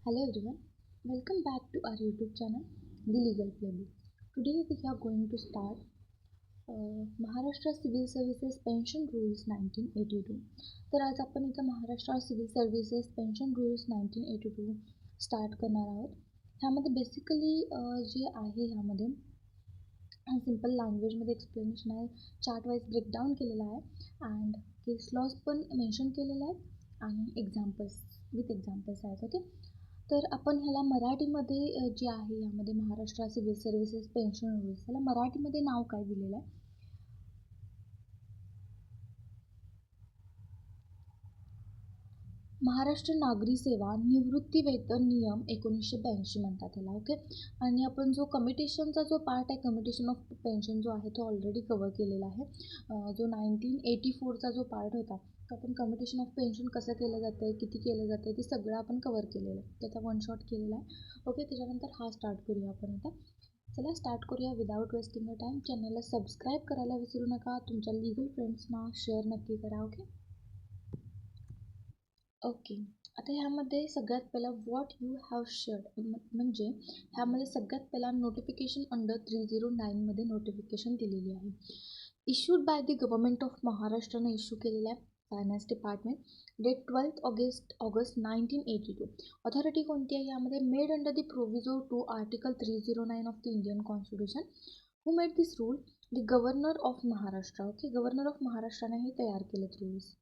Hello everyone, welcome back to our YouTube channel, The Legal Playbook. Today we are going to start Maharashtra Civil Services Pension Rules 1982. तर आज आपण इथं Maharashtra civil services pension rules 1982 start करणार आहोत. ह्यामध्ये basically जे आहे ह्यामध्ये सिम्पल लँग्वेजमध्ये एक्सप्लेनेशन आहे, चार्ट वाईज ब्रेकडाऊन केलेला आहे अँड केस लॉज पण मेन्शन केलेला आहे आणि एक्झाम्पल्स विथ एक्झाम्पल्स आहेत. ओके, तर आपण ह्याला मराठीमध्ये जे आहे यामध्ये Maharashtra civil services pension rules ह्याला मराठीमध्ये नाव काय दिलेलं आहे? महाराष्ट्र नागरी सेवा निवृत्ती वेतन नियम 1982 म्हणतात त्याला. ओके, आणि आपण जो कमिटेशनचा जो पार्ट आहे, कमिटेशन ऑफ पेन्शन जो आहे तो ऑलरेडी कव्हर केलेला आहे. जो 1984चा जो पार्ट होता तो आपण कमिटेशन ऑफ पेन्शन कसं केलं जातं आहे, किती केलं जातं आहे, ते सगळं आपण कव्हर केलेलं आहे, त्याचा वन शॉट केलेला आहे. ओके, त्याच्यानंतर हा स्टार्ट करूया आपण आता. चला स्टार्ट करूया विदाउट वेस्टिंग अ टाईम. चॅनलला सबस्क्राईब करायला विसरू नका, तुमच्या लिगल फ्रेंड्सना शेअर नक्की करा. ओके, आता ह्यामध्ये सगळ्यात पहिला व्हॉट यू हॅव शेअर्ड म्हणजे ह्यामध्ये सगळ्यात पहिला नोटिफिकेशन अंडर 309मध्ये नोटिफिकेशन दिलेली आहे. Issued by the government of महाराष्ट्रानं इश्यू केलेला आहे, finance department, date 12 August 1982. Authority कोणती आहे यामध्ये? Made under the proviso to article 309 of the Indian constitution. Who made this rule? The governor of Maharashtra. Okay, governor of महाराष्ट्राने हे तयार केलेत रूल्स.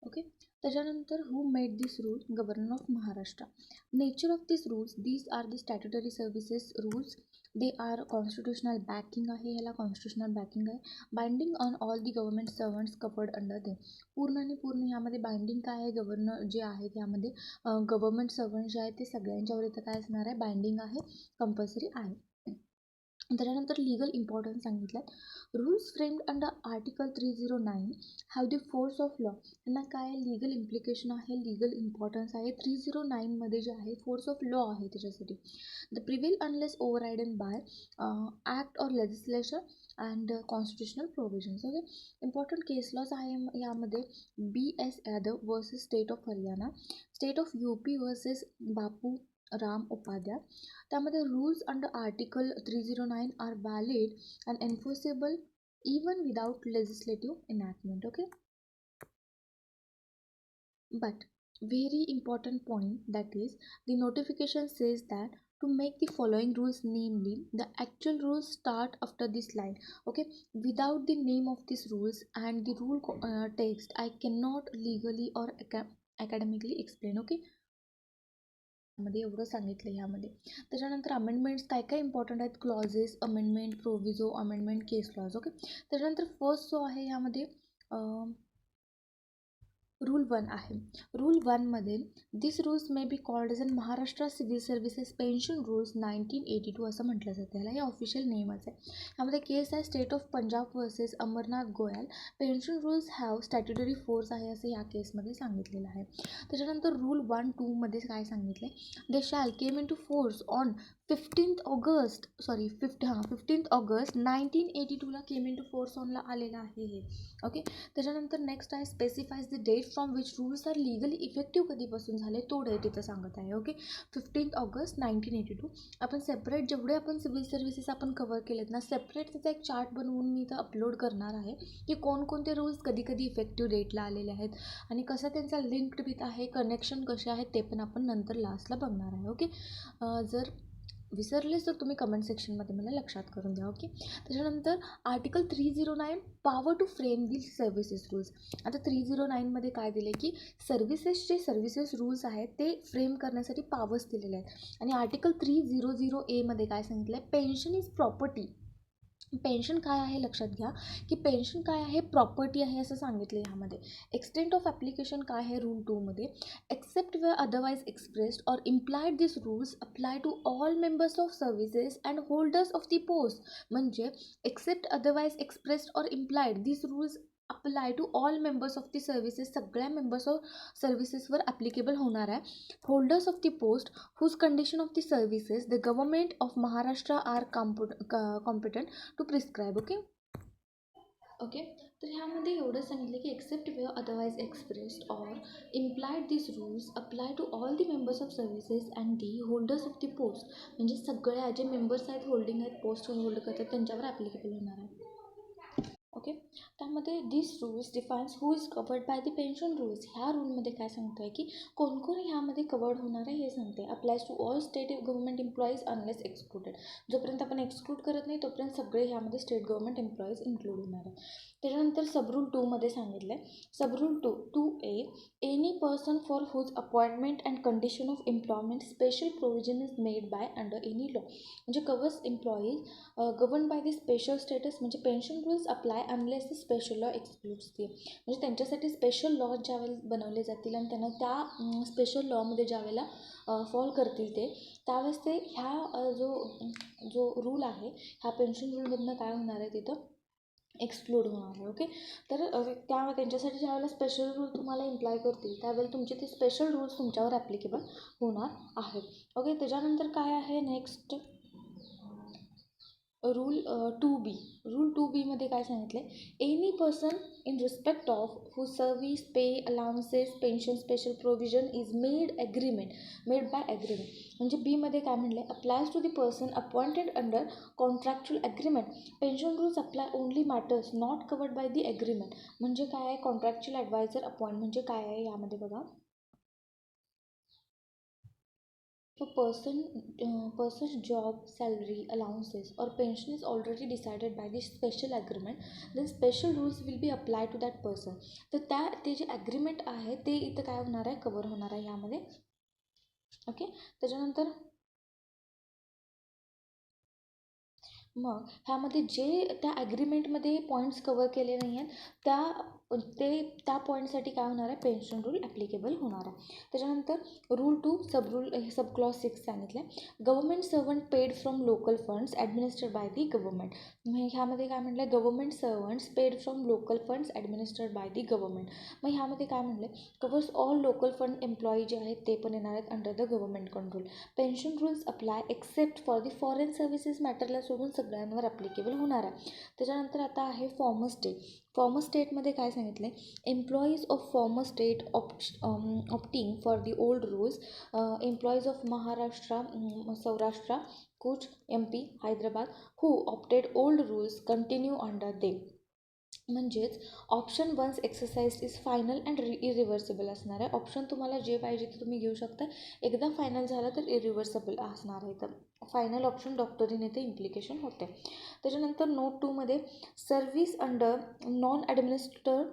ओके, त्याच्यानंतर who made this rule? Governor of Maharashtra. Nature of this rules? These are the statutory services rules. They are constitutional backing आहे, ह्याला constitutional backing आहे. Binding on all the government servants covered under they. पूर्ण आणि पूर्ण ह्यामध्ये binding काय आहे? Governor जे आहे त्यामध्ये गव्हर्नमेंट सर्वंट जे आहेत ते सगळ्यांच्यावर इथं काय असणार आहे? बाइंडिंग आहे, कंपल्सरी आहे. त्याच्यानंतर लिगल इम्पॉर्टन्स सांगितलं. Rules framed under article 309 have the force of law. त्यांना काय लिगल इम्प्लिकेशन आहे, लिगल इम्पॉर्टन्स आहे. 309मध्ये जे आहे फोर्स ऑफ लॉ आहे त्याच्यासाठी. The prevail unless overridden by act or legislation and constitutional provisions. Okay, important case laws आहे यामध्ये BS Yadav versus state of Haryana, state of UP versus Bapu Ram Upadhyay. त्यामध्ये rules under article 309 are valid and enforceable even without legislative enactment. Okay, but very important point, that is the notification says that to make the following rules, namely the actual rules start after this line. Okay, without the name of these rules and the rule text I cannot legally or academically explain. Okay, मध्ये एवढं सांगितलं ह्यामध्ये. त्याच्यानंतर amendments काय काय important आहेत? Clauses, amendment, proviso, amendment, case laws. Okay, त्याच्यानंतर first जो आहे ह्यामध्ये रूल 1 आहे. रूल 1मध्ये this rules may be called as an Maharashtra civil services pension rules 1982 असं म्हटलं जातं. ह्याला हे ऑफिशियल नेमच आहे. ह्यामध्ये केस आहे state of Punjab versus Amarnath Goyal. Pension rules have statutory force आहे असं या केसमध्ये सांगितलेलं आहे. त्याच्यानंतर रूल 1-2मध्ये काय सांगितलं आहे? They shall came into force on 15 August 1982ला केम इन टू फोर्स ऑनला आलेलं आहे हे. ओके, त्याच्यानंतर नेक्स्ट आहे specifies the date from which rules are legally effective कधीपासून झाले तो डेट इथं सांगत आहे. Okay, 15 August 1982. आपण सेपरेट जेवढे आपण सिव्हिल सर्व्हिसेस आपण कव्हर केलेत ना, सेपरेट त्याचा एक चार्ट बनवून मी इथं अपलोड करणार आहे की कोणकोणते रूल्स कधी कधी इफेक्टिव्ह डेटला आलेले आहेत आणि कसं त्यांचा लिंक्ड विथ आहे, कनेक्शन कसे आहेत ते पण आपण नंतर लास्टला बघणार आहे. ओके, जर विसरलेच तर तुम्ही कमेंट सेक्शनमध्ये मला लक्षात करून द्या. ओके, त्याच्यानंतर article 309 power to frame the services rules. आता 309मध्ये काय दिले की सर्व्हिसेस रूल्स आहेत ते फ्रेम करण्यासाठी पॉवर्स दिलेले आहेत. आणि आर्टिकल 300A मध्ये काय सांगितलं आहे? Pension is property. पेन्शन काय आहे लक्षात घ्या की पेन्शन काय आहे? प्रॉपर्टी आहे असं सांगितलं ह्यामध्ये. एक्सटेंट ऑफ ॲप्लिकेशन काय आहे? रूल 2मध्ये except where otherwise expressed or implied this rules apply to all members of services and holders of the post. म्हणजे except otherwise expressed or implied this rules apply to all members of the services, सगळ्या members of सर्व्हिसेसवर applicable होणार आहे. Holders of the post whose condition of the services the government of Maharashtra are competent to prescribe. Okay, तर ह्यामध्ये एवढं सांगितलं की except where otherwise expressed or implied this rules apply to all the members of services and the holders of the post. म्हणजे सगळ्या जे members आहेत, holding आहेत, पोस्ट होल्ड करतात, त्यांच्यावर ॲप्लिकेबल होणार आहे. ओके, त्यामध्ये this rules defines who is covered by the pension rules. ह्या रूलमध्ये काय सांगतो आहे की कोण कोण ह्यामध्ये कवर्ड होणार आहे हे सांगते. Applies to all state government employees unless excluded. जोपर्यंत आपण एक्सक्लूड करत नाही तोपर्यंत सगळे ह्यामध्ये स्टेट गव्हर्नमेंट एम्प्लॉईज इन्क्लूड होणार आहे. त्याच्यानंतर सबरूल 2मध्ये सांगितलं आहे, subrule 2A, any person for whose appointment and condition of employment special provision is made by under any law. म्हणजे covers employees govern by the special status. म्हणजे pension rules apply unless the special law excludes the. म्हणजे त्यांच्यासाठी special law ज्यावेळेला बनवले जातील आणि त्यांना त्या स्पेशल लॉमध्ये ज्यावेळेला फॉल करतील त्यावेळेस ते ह्या जो रूल आहे ह्या पेन्शन रूलमधनं काय होणार आहे तिथं एक्सक्लूड होणार आहे. ओके, तर त्यांच्यासाठी ज्यावेळेला स्पेशल रूल तुम्हाला इम्प्लाय करतील त्यावेळेला तुमचे ते स्पेशल रूल्स तुमच्यावर ॲप्लिकेबल होणार आहेत. ओके, त्याच्यानंतर काय आहे नेक्स्ट रूल 2B. रूल 2Bमध्ये काय सांगितलं आहे, any person in respect of who service pay allowances pension special provision is made by agreement. म्हणजे बीमध्ये काय म्हटलं आहे, applies to the person appointed under contractual agreement. Pension rules apply only matters not covered by the agreement. म्हणजे काय आहे, contractual adviser appoint म्हणजे काय आहे यामध्ये बघा, So person's job, salary, allowances or pension is already decided by the special agreement, then special rules will be applied to that person. तर ते जे ॲग्रीमेंट आहे ते इथं काय होणार आहे, कवर होणार आहे यामध्ये. ओके, त्याच्यानंतर मग ह्यामध्ये जे त्या ॲग्रीमेंटमध्ये पॉईंट्स कवर केले नाही आहेत त्या पॉईंटसाठी काय होणार आहे, पेन्शन रूल ॲप्लिकेबल होणार आहे. त्याच्यानंतर रूल 2 सब क्लॉज 6 सांगितलं आहे, government servant paid from local funds administered by the government. मग ह्यामध्ये काय म्हटलं, government servants paid from local funds administered by the government. मग ह्यामध्ये काय म्हटलं, covers all local fund employee जे आहेत ते पण येणार आहेत under the government control. Pension rules apply except for the foreign services मॅटरला सोडून सगळ्यांवर ॲप्लिकेबल होणार आहे. त्याच्यानंतर आता आहे फॉर्मर स्टेट. फॉर्मर स्टेटमध्ये काय सांगितलं आहे, employees of former state opting for the old rules, employees of Maharashtra, Saurashtra, Kutch, MP, Hyderabad who opted old rules continue under them. म्हणजेच option 1 exercise is final and irreversible असणार आहे. ऑप्शन तुम्हाला जे पाहिजे ते तुम्ही घेऊ शकता. एकदा फायनल झालं तर इरिव्हर्सिबल असणार आहे. तर फायनल ऑप्शन डॉक्टरीन येथे इम्प्लिकेशन होते. त्याच्यानंतर नोट 2मध्ये service under non administered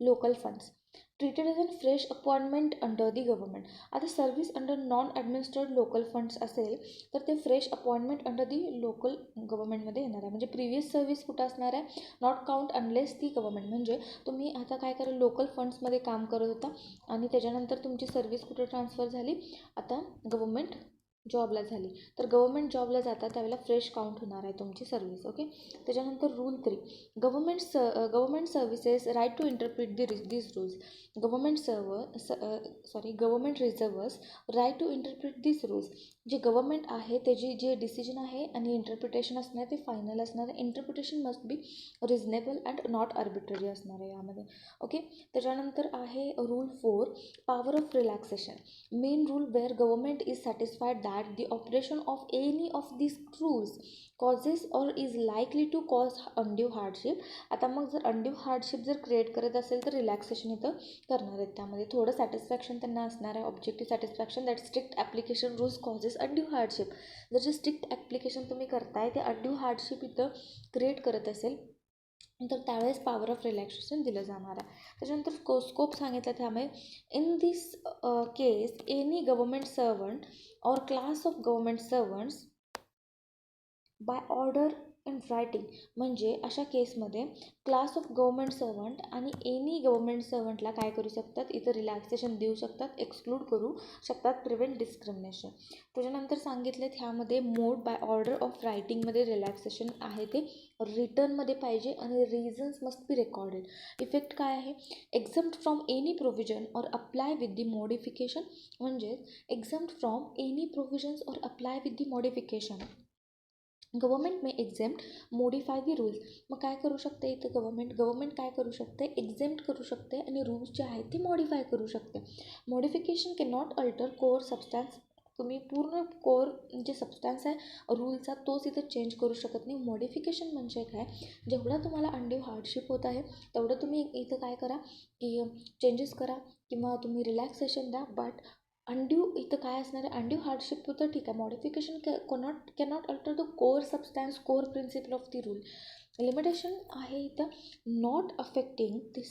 local funds treated as an fresh appointment under the government. आता service under non administered local funds असेल तर ते fresh appointment under the local गव्हर्मेंटमध्ये येणार आहे. म्हणजे प्रिव्हियस सर्व्हिस कुठं असणार आहे, not count unless the government. म्हणजे तुम्ही आता काय करा, लोकल फंड्समध्ये काम करत होता आणि त्याच्यानंतर तुमची सर्व्हिस कुठं ट्रान्सफर झाली, आता गव्हर्मेंट जॉबला झाली, तर गव्हर्मेंट जॉबला जाता त्यावेळेला फ्रेश काउंट होणार आहे तुमची सर्व्हिस. ओके, त्याच्यानंतर rule 3, government services right to interpret this rules. Government reserves right to interpret this rules. जे गव्हर्मेंट आहे त्याची जे डिसिजन आहे आणि इंटरप्रिटेशन असणार ते फायनल असणार आहे. Interpretation must be reasonable and not arbitrary असणार आहे यामध्ये. ओके, त्याच्यानंतर आहे rule 4, power of relaxation. Main rule where government is satisfied that the operation of any of this rules causes or is likely to cause undue hardship. आता मग जर undue hardship जर create करत असेल तर रिलॅक्सेशन इथं करणार आहेत. त्यामध्ये थोडं सॅटिस्फॅक्शन त्यांना असणार आहे, objective satisfaction that strict application rules causes undue hardship. जर जे स्ट्रिक्ट ॲप्लिकेशन तुम्ही करताय ते अनड्यू हार्डशिप इथं क्रिएट करत असेल तर त्यावेळेस पॉवर ऑफ रिलॅक्सेशन दिलं जाणार आहे. त्याच्यानंतर स्कोप सांगितलं त्यामुळे in this case any government servant or class of government servants by order in writing. म्हणजे अशा केसमध्ये क्लास ऑफ गव्हर्मेंट सर्वंट आणि एनी गव्हर्मेंट सर्वंटला काय करू शकतात, इथं रिलॅक्सेशन देऊ शकतात, एक्सक्लूड करू शकतात, प्रिव्हेंट डिस्क्रिमिनेशन. त्याच्यानंतर सांगितले ह्यामध्ये मोड बाय ऑर्डर ऑफ रायटिंगमध्ये रिलॅक्सेशन आहे ते रिटर्नमध्ये पाहिजे आणि reasons must be recorded. Effect काय आहे, exempt from any provision or apply with the modification. म्हणजेच exempt from any provisions or apply with the modification. Government may exempt modify the rules. मग काय करू शकते इथं गव्हर्मेंट काय करू शकते, एक्झेम्प्ट करू शकते आणि रूल्स जे आहेत ते मॉडिफाय करू शकते. Modification can not alter core substance. तुम्ही पूर्ण कोर जे सबस्टॅन्स आहे रूलचा तोच इथं चेंज करू शकत नाही. मॉडिफिकेशन म्हणजे काय, जेवढा तुम्हाला अनड्यू हार्डशिप होत आहे तेवढं तुम्ही इथं काय करा की चेंजेस करा किंवा तुम्ही रिलॅक्सेशन द्या. बट अनड्यू इथं काय असणार आहे, अनड्यू हार्डशिप होतं ठीक आहे. Modification cannot alter the core substance, core principle of the rule. Limitation आहे इथं not affecting the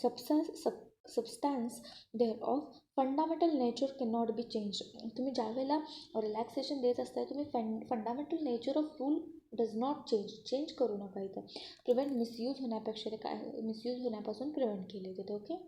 substance thereof fundamental nature cannot be change. तुम्ही ज्या वेळेला रिलॅक्सेशन देत असताय तुम्ही fundamental nature of rule does not change करू नका इथं. प्रिव्हेंट मिसयूज होण्यापेक्षा ते काय मिसयूज होण्यापासून प्रिव्हेंट केले तिथे.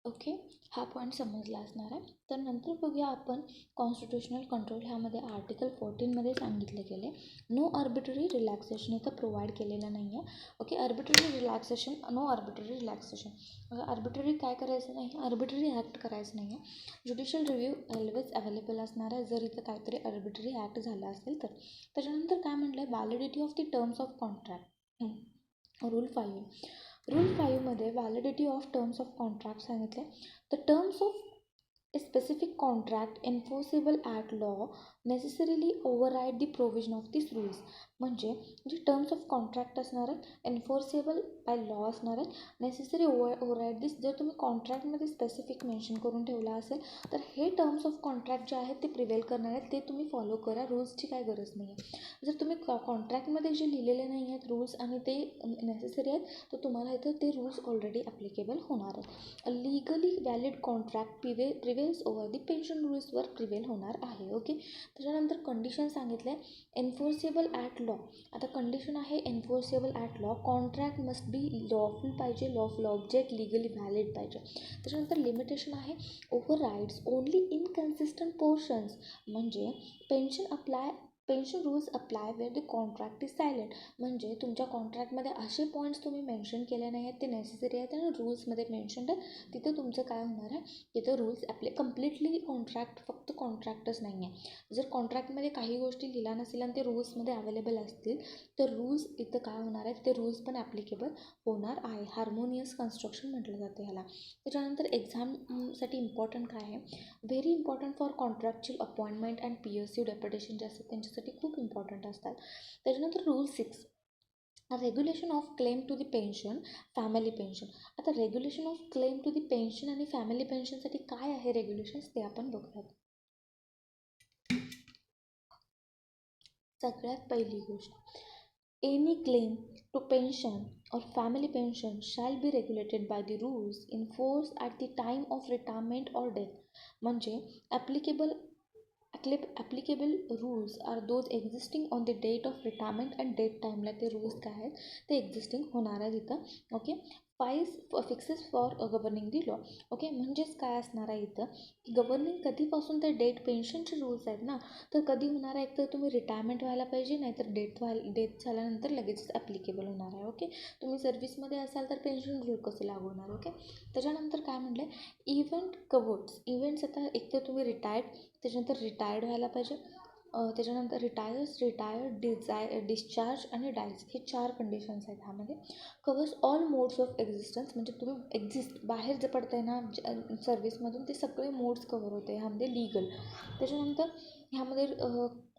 ओके, हा पॉईंट समजला असणार आहे. तर नंतर बघूया आपण कॉन्स्टिट्यूशनल कंट्रोल. ह्यामध्ये आर्टिकल 14मध्ये सांगितले गेले नो आर्बिट्ररी रिलॅक्सेशन इथं प्रोव्हाइड केलेलं नाही आहे. Okay, arbitrary relaxation, no arbitrary relaxation. Arbitrary काय करायचं नाही, आर्बिट्ररी ॲक्ट करायचं नाही आहे. ज्युडिशियल रिव्ह्यू ऑलवेज अवेलेबल असणार आहे जर इथं काहीतरी आर्बिट्ररी ॲक्ट झाला असेल तर. त्याच्यानंतर काय म्हटलं आहे, validity of the terms of contract. Rule 5मध्ये validity of terms of contract सांगितले. The terms of a specific contract enforceable at law necessarily override the provision of this rules. म्हणजे जे टर्म्स ऑफ कॉन्ट्रॅक्ट असणार आहेत एन्फोर्सेबल by law असणार आहेत, necessary override दिस. जर तुम्ही कॉन्ट्रॅक्टमध्ये स्पेसिफिक मेन्शन करून ठेवला असेल तर हे टर्म्स ऑफ कॉन्ट्रॅक्ट जे आहेत ते प्रिवेल करणार आहेत, ते तुम्ही फॉलो करा. रूल्सची काय गरज नाही आहे. जर तुम्ही कॉन्ट्रॅक्टमध्ये जे लिहिलेले नाही आहेत रूल्स आणि ते नेसेसरी आहेत तर तुम्हाला इथं ते रूल्स ऑलरेडी ॲप्लिकेबल होणार आहेत. Legally valid contract prevails over the pension रूल्सवर प्रिवेल होणार आहे. ओके, त्याच्यानंतर कंडिशन सांगितलं आहे एन्फोर्सेबल ॲट लॉ. आता कंडिशन आहे enforceable at law, contract must be lawful पाहिजे, लॉफुल ऑब्जेक्ट, लिगली व्हॅलिड पाहिजे. त्याच्यानंतर लिमिटेशन आहे ओव्हरराइड्स ओनली इनकन्सिस्टंट पोर्शन्स. म्हणजे pension rules apply where the contract is silent. म्हणजे तुमच्या कॉन्ट्रॅक्टमध्ये असे पॉईंट्स तुम्ही मेन्शन केले नाही आहेत ते नेसेसरी आहेत आणि रूल्समध्ये मेन्शन आहे तिथं तुमचं काय होणार आहे, तिथं रूल्स कम्प्लिटली कॉन्ट्रॅक्ट फक्त कॉन्ट्रॅक्टच नाही आहे. जर कॉन्ट्रॅक्टमध्ये काही गोष्टी लिहिल्या नसेल आणि ते रूल्समध्ये अवेलेबल असतील तर रूल्स इथं काय होणार आहेत, ते रूल्स पण ॲप्लिकेबल होणार आहे. हार्मोनियस कन्स्ट्रक्शन म्हटलं जातं ह्याला. त्याच्यानंतर एक्झामसाठी इम्पॉर्टंट काय आहे, very important for contractual appointment and PSU deputation जे असतात त्यांच्यासाठी खूप इम्पॉर्टंट असतात. त्याच्यानंतर rule 6 regulation of claim to the pension, family pension. आता regulation of claim to the pension आणि फॅमिली पेन्शनसाठी काय आहे रेग्युलेशन्स ते आपण बघूयात. सगळ्यात पहिली गोष्ट, any claim to pension or family pension shall be regulated by the rules in force at the time of retirement or death. म्हणजे applicable rules are those existing on the date of retirement and date टाईमला ते rules काय आहेत ते existing होणार आहेत इथं. Okay, fixes for governing the law. Okay, म्हणजेच काय असणार आहे इथं की गव्हर्निंग कधीपासून ते डेट पेन्शनचे रूल्स आहेत ना, तर कधी होणार आहे तर तुम्ही रिटायरमेंट व्हायला पाहिजे नाहीतर डेथ झाल्यानंतर लगेचच ॲप्लिकेबल होणार आहे. ओके, तुम्ही सर्व्हिसमध्ये असाल तर पेन्शन रूल कसं लागू होणार. ओके, त्याच्यानंतर काय म्हटलं आहे इव्हेंट कवर्ड्स. इव्हेंट्स आता एक तर तुम्ही त्याच्यानंतर रिटायर्ड व्हायला पाहिजे, त्याच्यानंतर डिस्चार्ज आणि डायज हे 4 कंडिशन्स आहेत. ह्यामध्ये covers all modes of existence. म्हणजे तुम्ही बाहेर जे पडताय ना सर्व्हिसमधून ते सगळे मोड्स कवर होते ह्यामध्ये लिगल. त्याच्यानंतर ह्यामध्ये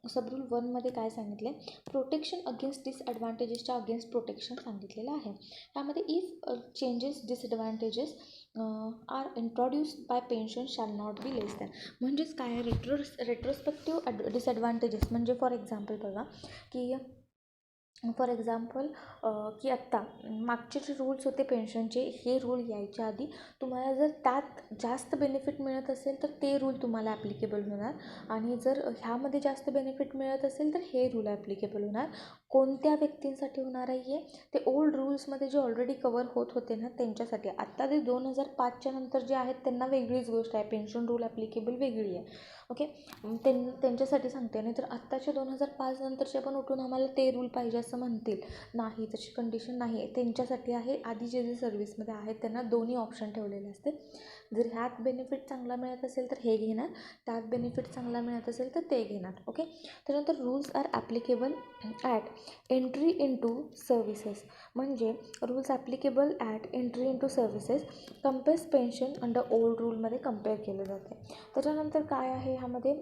सबरूल 1मध्ये काय सांगितले, प्रोटेक्शन अगेन्स्ट डिसॲडव्हान्टेजेसच्या अगेन्स्ट प्रोटेक्शन सांगितलेलं आहे. त्यामध्ये if changes disadvantages are introduced by pension shall not be less than. म्हणजेच काय रेट्रोस्पेक्टिव्ह डिसॲडव्हान्टेजेस म्हणजे फॉर एक्झाम्पल बघा की की आत्ता मागचे जे रूल्स होते पेन्शनचे हे रूल यायच्या आधी तुम्हाला जर त्यात जास्त बेनिफिट मिळत असेल तर ते रूल तुम्हाला ॲप्लिकेबल होणार आणि जर ह्यामध्ये जास्त बेनिफिट मिळत असेल तर हे रूल ॲप्लिकेबल होणार. कोणत्या व्यक्तींसाठी होणार आहे हे, ते ओल्ड रूल्समध्ये जे ऑलरेडी कवर होत होते ना त्यांच्यासाठी. आत्ता ते 2005च्या नंतर जे आहेत त्यांना वेगळीच गोष्ट आहे, पेन्शन रूल ॲप्लिकेबल वेगळी आहे. ओके, त्यांच्यासाठी सांगते. नाही तर आत्ताच्या 2005 नंतरचे पण उठून आम्हाला ते रूल पाहिजे असं म्हणतील नाही, तशी कंडिशन नाही आहे, त्यांच्यासाठी आहे आधी जे सर्व्हिसमध्ये आहेत त्यांना दोन्ही ऑप्शन ठेवलेले असते. जर ह्यात बेनिफिट चांगला मिळत असेल तर हे घेणार, त्यात बेनिफिट चांगला मिळत असेल तर ते घेणार. ओके. त्यानंतर rules are applicable at entry into services, म्हणजे rules applicable at entry into services compares pension under old रूलमध्ये कम्पेअर केलं जाते. त्याच्यानंतर काय आहे ह्यामध्ये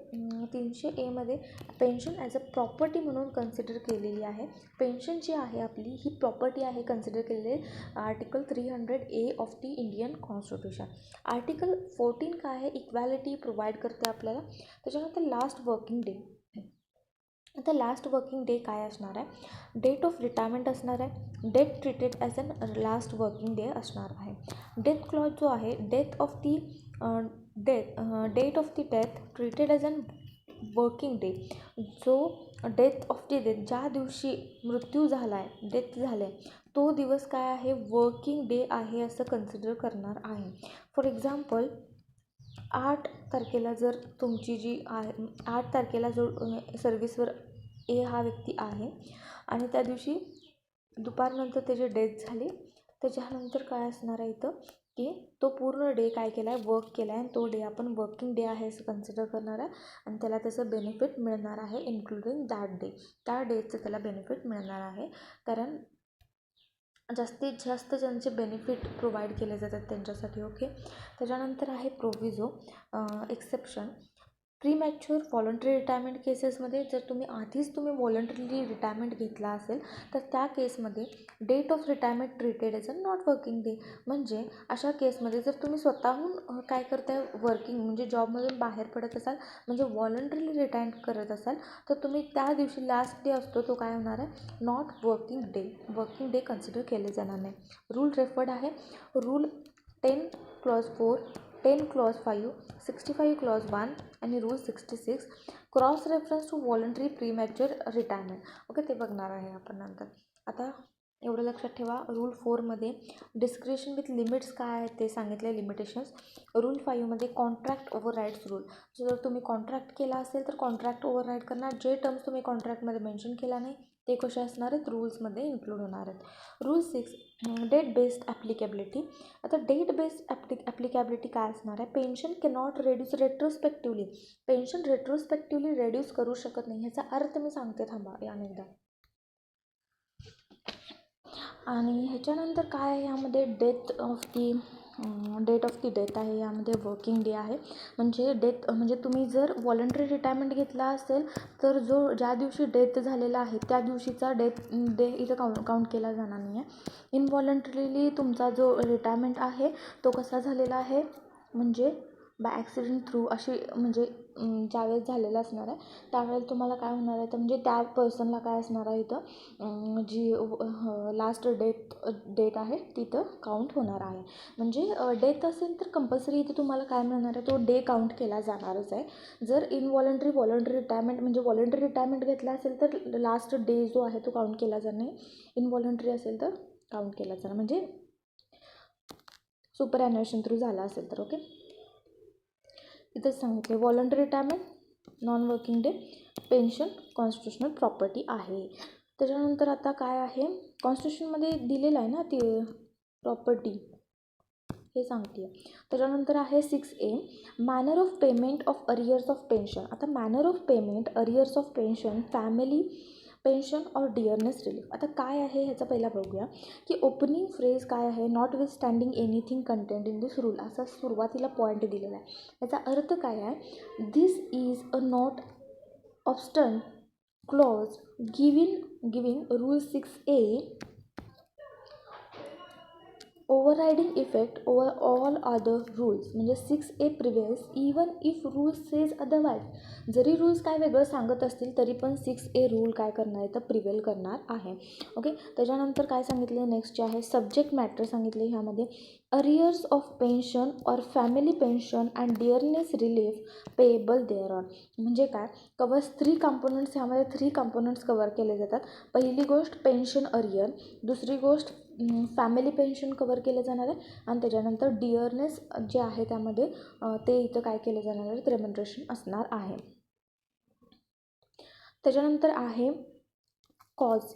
300A मध्ये पेन्शन ॲज अ प्रॉपर्टी म्हणून कन्सिडर केलेली आहे. पेन्शन जी आहे आपली ही प्रॉपर्टी आहे कन्सिडर केलेली article 300A of the Indian constitution. Article 14 काय आहे, इक्वॅलिटी प्रोव्हाइड करते आपल्याला. त्याच्यानंतर लास्ट वर्किंग डे. आता लास्ट वर्किंग डे काय असणार आहे, डेट ऑफ रिटायरमेंट असणार आहे, death treated as an last working day असणार आहे. डेथ क्लॉज जो आहे, date of the date of the death treated as an working day, जो डेथ ऑफ दी डेथ ज्या दिवशी मृत्यू झाला आहे, डेथ झालं आहे, तो दिवस काय आहे, वर्किंग डे आहे असं कन्सिडर करणार आहे. फॉर एक्झाम्पल 8 तारखेला जर तुमची जी आहे 8 तारखेला जो सर्व्हिसवर ए हा व्यक्ती आहे आणि त्या दिवशी दुपारनंतर त्याची डेथ झाली, त्याच्यानंतर काय असणार आहे इथं की तो पूर्ण डे काय केला आहे, वर्क केला आहे, आणि तो डे आपण वर्किंग डे आहे असं कन्सिडर करणार आहे आणि त्याला त्याचं बेनिफिट मिळणार आहे इन्क्लुडिंग दॅट डे. त्या डेचं त्याला बेनिफिट मिळणार आहे, कारण जास्तीत जास्त ज्यांचे बेनिफिट प्रोव्हाइड केले जातात त्यांच्यासाठी. ओके. त्याच्यानंतर आहे प्रोव्हिजो एक्सेप्शन. प्रीमॅच्युअर व्हॉलंटरी रिटायरमेंट केसेसमध्ये जर आधीच तुम्ही व्हॉलंटरीली रिटायरमेंट घेतला असेल तर त्या केसमध्ये date of retirement treated as a not working day, म्हणजे अशा केसमध्ये जर तुम्ही स्वतःहून काय करताय, वर्किंग म्हणजे जॉबमधून बाहेर पडत असाल, म्हणजे व्हॉलंटरीली रिटायर करत असाल, तर तुम्ही त्या दिवशी लास्ट डे असतो तो काय होणार आहे, नॉट वर्किंग डे कन्सिडर केले जाणार नाही. रूल रेफर्ड आहे रूल 10 क्लॉज 4, 10 क्लॉज 5, 65 क्लॉज 1 आणि rule 66 cross reference to voluntary premature retirement. Okay, ते बघणार आहे आपण नंतर. आता एवढं लक्षात ठेवा, रूल 4मध्ये डिस्क्रिशन विथ लिमिट्स काय आहेत ते सांगितले, लिमिटेशन्स. रूल 5मध्ये कॉन्ट्रॅक्ट ओव्हरराईड्स रूल, जर तुम्ही कॉन्ट्रॅक्ट केला असेल तर कॉन्ट्रॅक्ट ओव्हरराईड करणार, जे टर्म्स तुम्ही कॉन्ट्रॅक्टमध्ये मेन्शन केला नाही ते कसे असणार आहेत, रूल्समध्ये इन्क्लूड होणार आहेत. Rule 6 date based applicability. आता डेट बेस्ड ॲप्लिकेबिलिटी काय असणार आहे, pension cannot reduce retrospectively, pension retrospectively reduce करू शकत नाही, ह्याचा अर्थ मी सांगते, थांबा यानेकदा. आणि ह्याच्यानंतर काय आहे यामध्ये, डेट ऑफ दी डेथ आहे, यामध्ये वर्किंग डे आहे, म्हणजे डेथ म्हणजे तुम्ही जर व्हॉलंटरी रिटायरमेंट घेतला असेल तर ज्या दिवशी डेथ झालेला आहे त्या दिवशीचा डेथ डे इथं काउंट केला जाणार नाही आहे. इनव्हॉलंटरीली तुमचा जो रिटायरमेंट आहे तो कसा झालेला आहे, म्हणजे बाय ॲक्सिडेंट थ्रू अशी, म्हणजे ज्यावेळेस झालेलं असणार आहे त्यावेळेला तुम्हाला काय होणार आहे, तर म्हणजे त्या पर्सनला काय असणार आहे इथं जी लास्ट डेट आहे तिथं काउंट होणार आहे. म्हणजे डेथ असेल तर कंपल्सरी इथे तुम्हाला काय मिळणार आहे, तो डे काउंट केला जाणारच आहे. जर व्हॉलंटरी रिटायरमेंट म्हणजे व्हॉलंटरी रिटायरमेंट घेतला असेल तर लास्ट डे जो आहे तो काउंट केला जाणार नाही, इनव्हॉलंटरी असेल तर काउंट केला जाणार, म्हणजे सुपर ॲन्युएशन थ्रू झाला असेल तर. ओके, इथंच सांगितले voluntary retirement, non working day, pension constitutional property आहे. त्याच्यानंतर आता काय आहे, कॉन्स्टिट्यूशनमध्ये दिलेलं आहे ना ती प्रॉपर्टी, हे सांगते. त्याच्यानंतर आहे 6A manner of payment of arrears of pension. आता manner of payment arrears of pension, family pension or dearness relief. आता काय आहे ह्याचा पहिला बघूया की ओपनिंग फ्रेज काय आहे, notwithstanding anything content in this rule, असा सुरुवातीला पॉईंट दिलेला आहे. याचा अर्थ काय आहे, this is a not obstante clause giving rule 6A overriding effect over all other rules, म्हणजे 6A prevails even if rules says otherwise. जरी रूल्स काय वेगळं सांगत असतील तरी पण 6A रूल काय करणार आहे तर प्रिव्हेल करणार आहे. ओके, त्याच्यानंतर काय सांगितलं, नेक्स्ट जे आहे सब्जेक्ट मॅटर सांगितले ह्यामध्ये, arrears of pension or family pension and dearness relief payable thereon. म्हणजे काय, कवर्स 3 कंपोनंट्स, ह्यामध्ये 3 कंपोनंट्स कवर केले जातात. पहिली गोष्ट पेन्शन अरियर, दुसरी गोष्ट फॅमिली पेन्शन कवर केलं जाणार आहे आणि त्याच्यानंतर डिअरनेस जे आहे त्यामध्ये ते इथं काय केलं जाणार आहे, रेम्युनरेशन असणार आहे. त्याच्यानंतर आहे cause.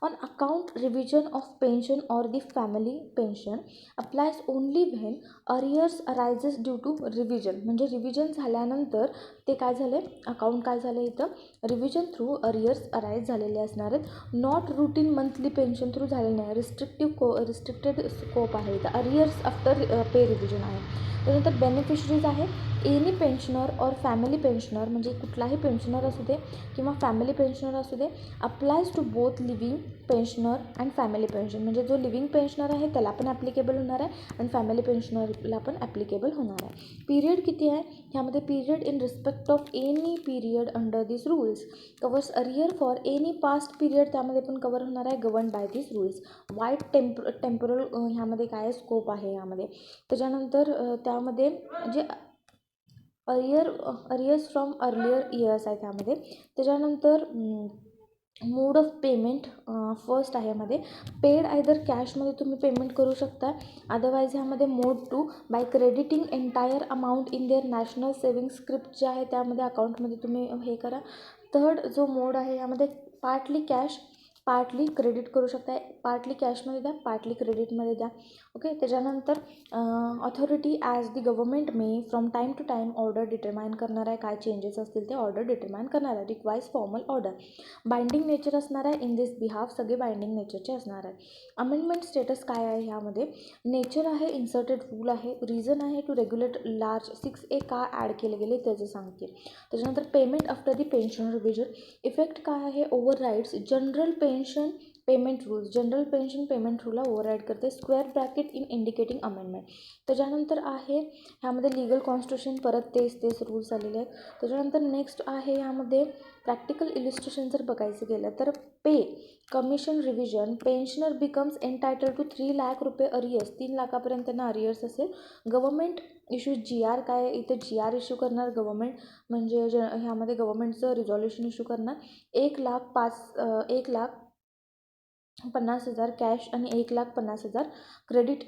On account revision of pension or the family pension applies only when arrears arises due to revision. म्हणजे रिव्हिजन झाल्यानंतर ते काय झाले, अकाउंट काय झालं इथं, रिव्हिजन थ्रू अरियर्स अराईज झालेले असणार आहेत. Not routine monthly pension through झालेले नाही. रिस्ट्रिक्टेड स्कोप आहे इथं. अरियर्स आफ्टर पे रिव्हिजन आहे. त्यानंतर बेनिफिशरीज आहे any pensioner or family pensioner, म्हणजे कुठलाही पेन्शनर असू दे किंवा फॅमिली पेन्शनर असू दे, applies to both living pensioner and family pension. म्हणजे जो लिव्हिंग पेन्शनर आहे त्याला पण ॲप्लिकेबल होणार आहे आणि फॅमिली पेन्शनरला पण ॲप्लिकेबल होणार आहे. पिरियड किती आहे ह्यामध्ये, period in respect of any period under this rules covers arrear for any past period, त्यामध्ये पण कवर होणार आहे govern by this rules. Wide temporal ह्यामध्ये काय स्कोप आहे यामध्ये. त्याच्यानंतर त्यामध्ये जे अरियर्स फ्रॉम अर्लियर इयर्स आहे त्यामध्ये. त्याच्यानंतर मोड ऑफ पेमेंट फर्स्ट आहे ह्यामध्ये पेड आयदर कॅशमध्ये तुम्ही पेमेंट करू शकता, अदरवाईज ह्यामध्ये mode to by crediting entire amount in their national savings script जे आहे त्यामध्ये अकाउंटमध्ये तुम्ही हे करा. थर्ड जो मोड आहे यामध्ये पार्टली कॅश पार्टली क्रेडिट करू शकता, पार्टली कॅशमध्ये द्या पार्टली क्रेडिटमध्ये द्या. ओके. त्याच्यानंतर authority as the government may from time to time order determine करणार आहे, काय चेंजेस असतील ते ऑर्डर डिटरमाइन करणार आहे. Requires formal order. Binding nature असणार आहे इन दिस बिहाफ, सगळे बाइंडिंग नेचरचे असणार आहे. अमेंडमेंट स्टेटस काय आहे ह्यामध्ये, नेचर आहे इन्सर्टेड रूल आहे, रिझन आहे टू रेग्युलेट लार्ज 6A का ॲड केले गेले त्याचं सांगते. त्याच्यानंतर payment after the pension revision effect काय आहे, overrides general pension payment rules, general pension payment रूलला ओव्हरराईड करते. Square bracket in indicating amendment. त्याच्यानंतर आहे ह्यामध्ये लिगल कॉन्स्टिट्यूशन, परत तेच रूल्स आलेले आहेत. त्याच्यानंतर नेक्स्ट आहे ह्यामध्ये प्रॅक्टिकल इलिस्ट्रेशन जर बघायचं गेलं तर pay commission revision pensioner becomes entitled to 3 lakh रुपये अरियर्स, 3 लाखापर्यंत त्यांना अरियर्स असेल. गव्हर्मेंट इश्यू GR काय इथे GR इश्यू करणार गव्हर्मेंट, म्हणजे ह्यामध्ये गव्हर्मेंटचं रिझॉल्युशन इश्यू करणार. 1,50,000 कॅश आणि 1,50,000 क्रेडिट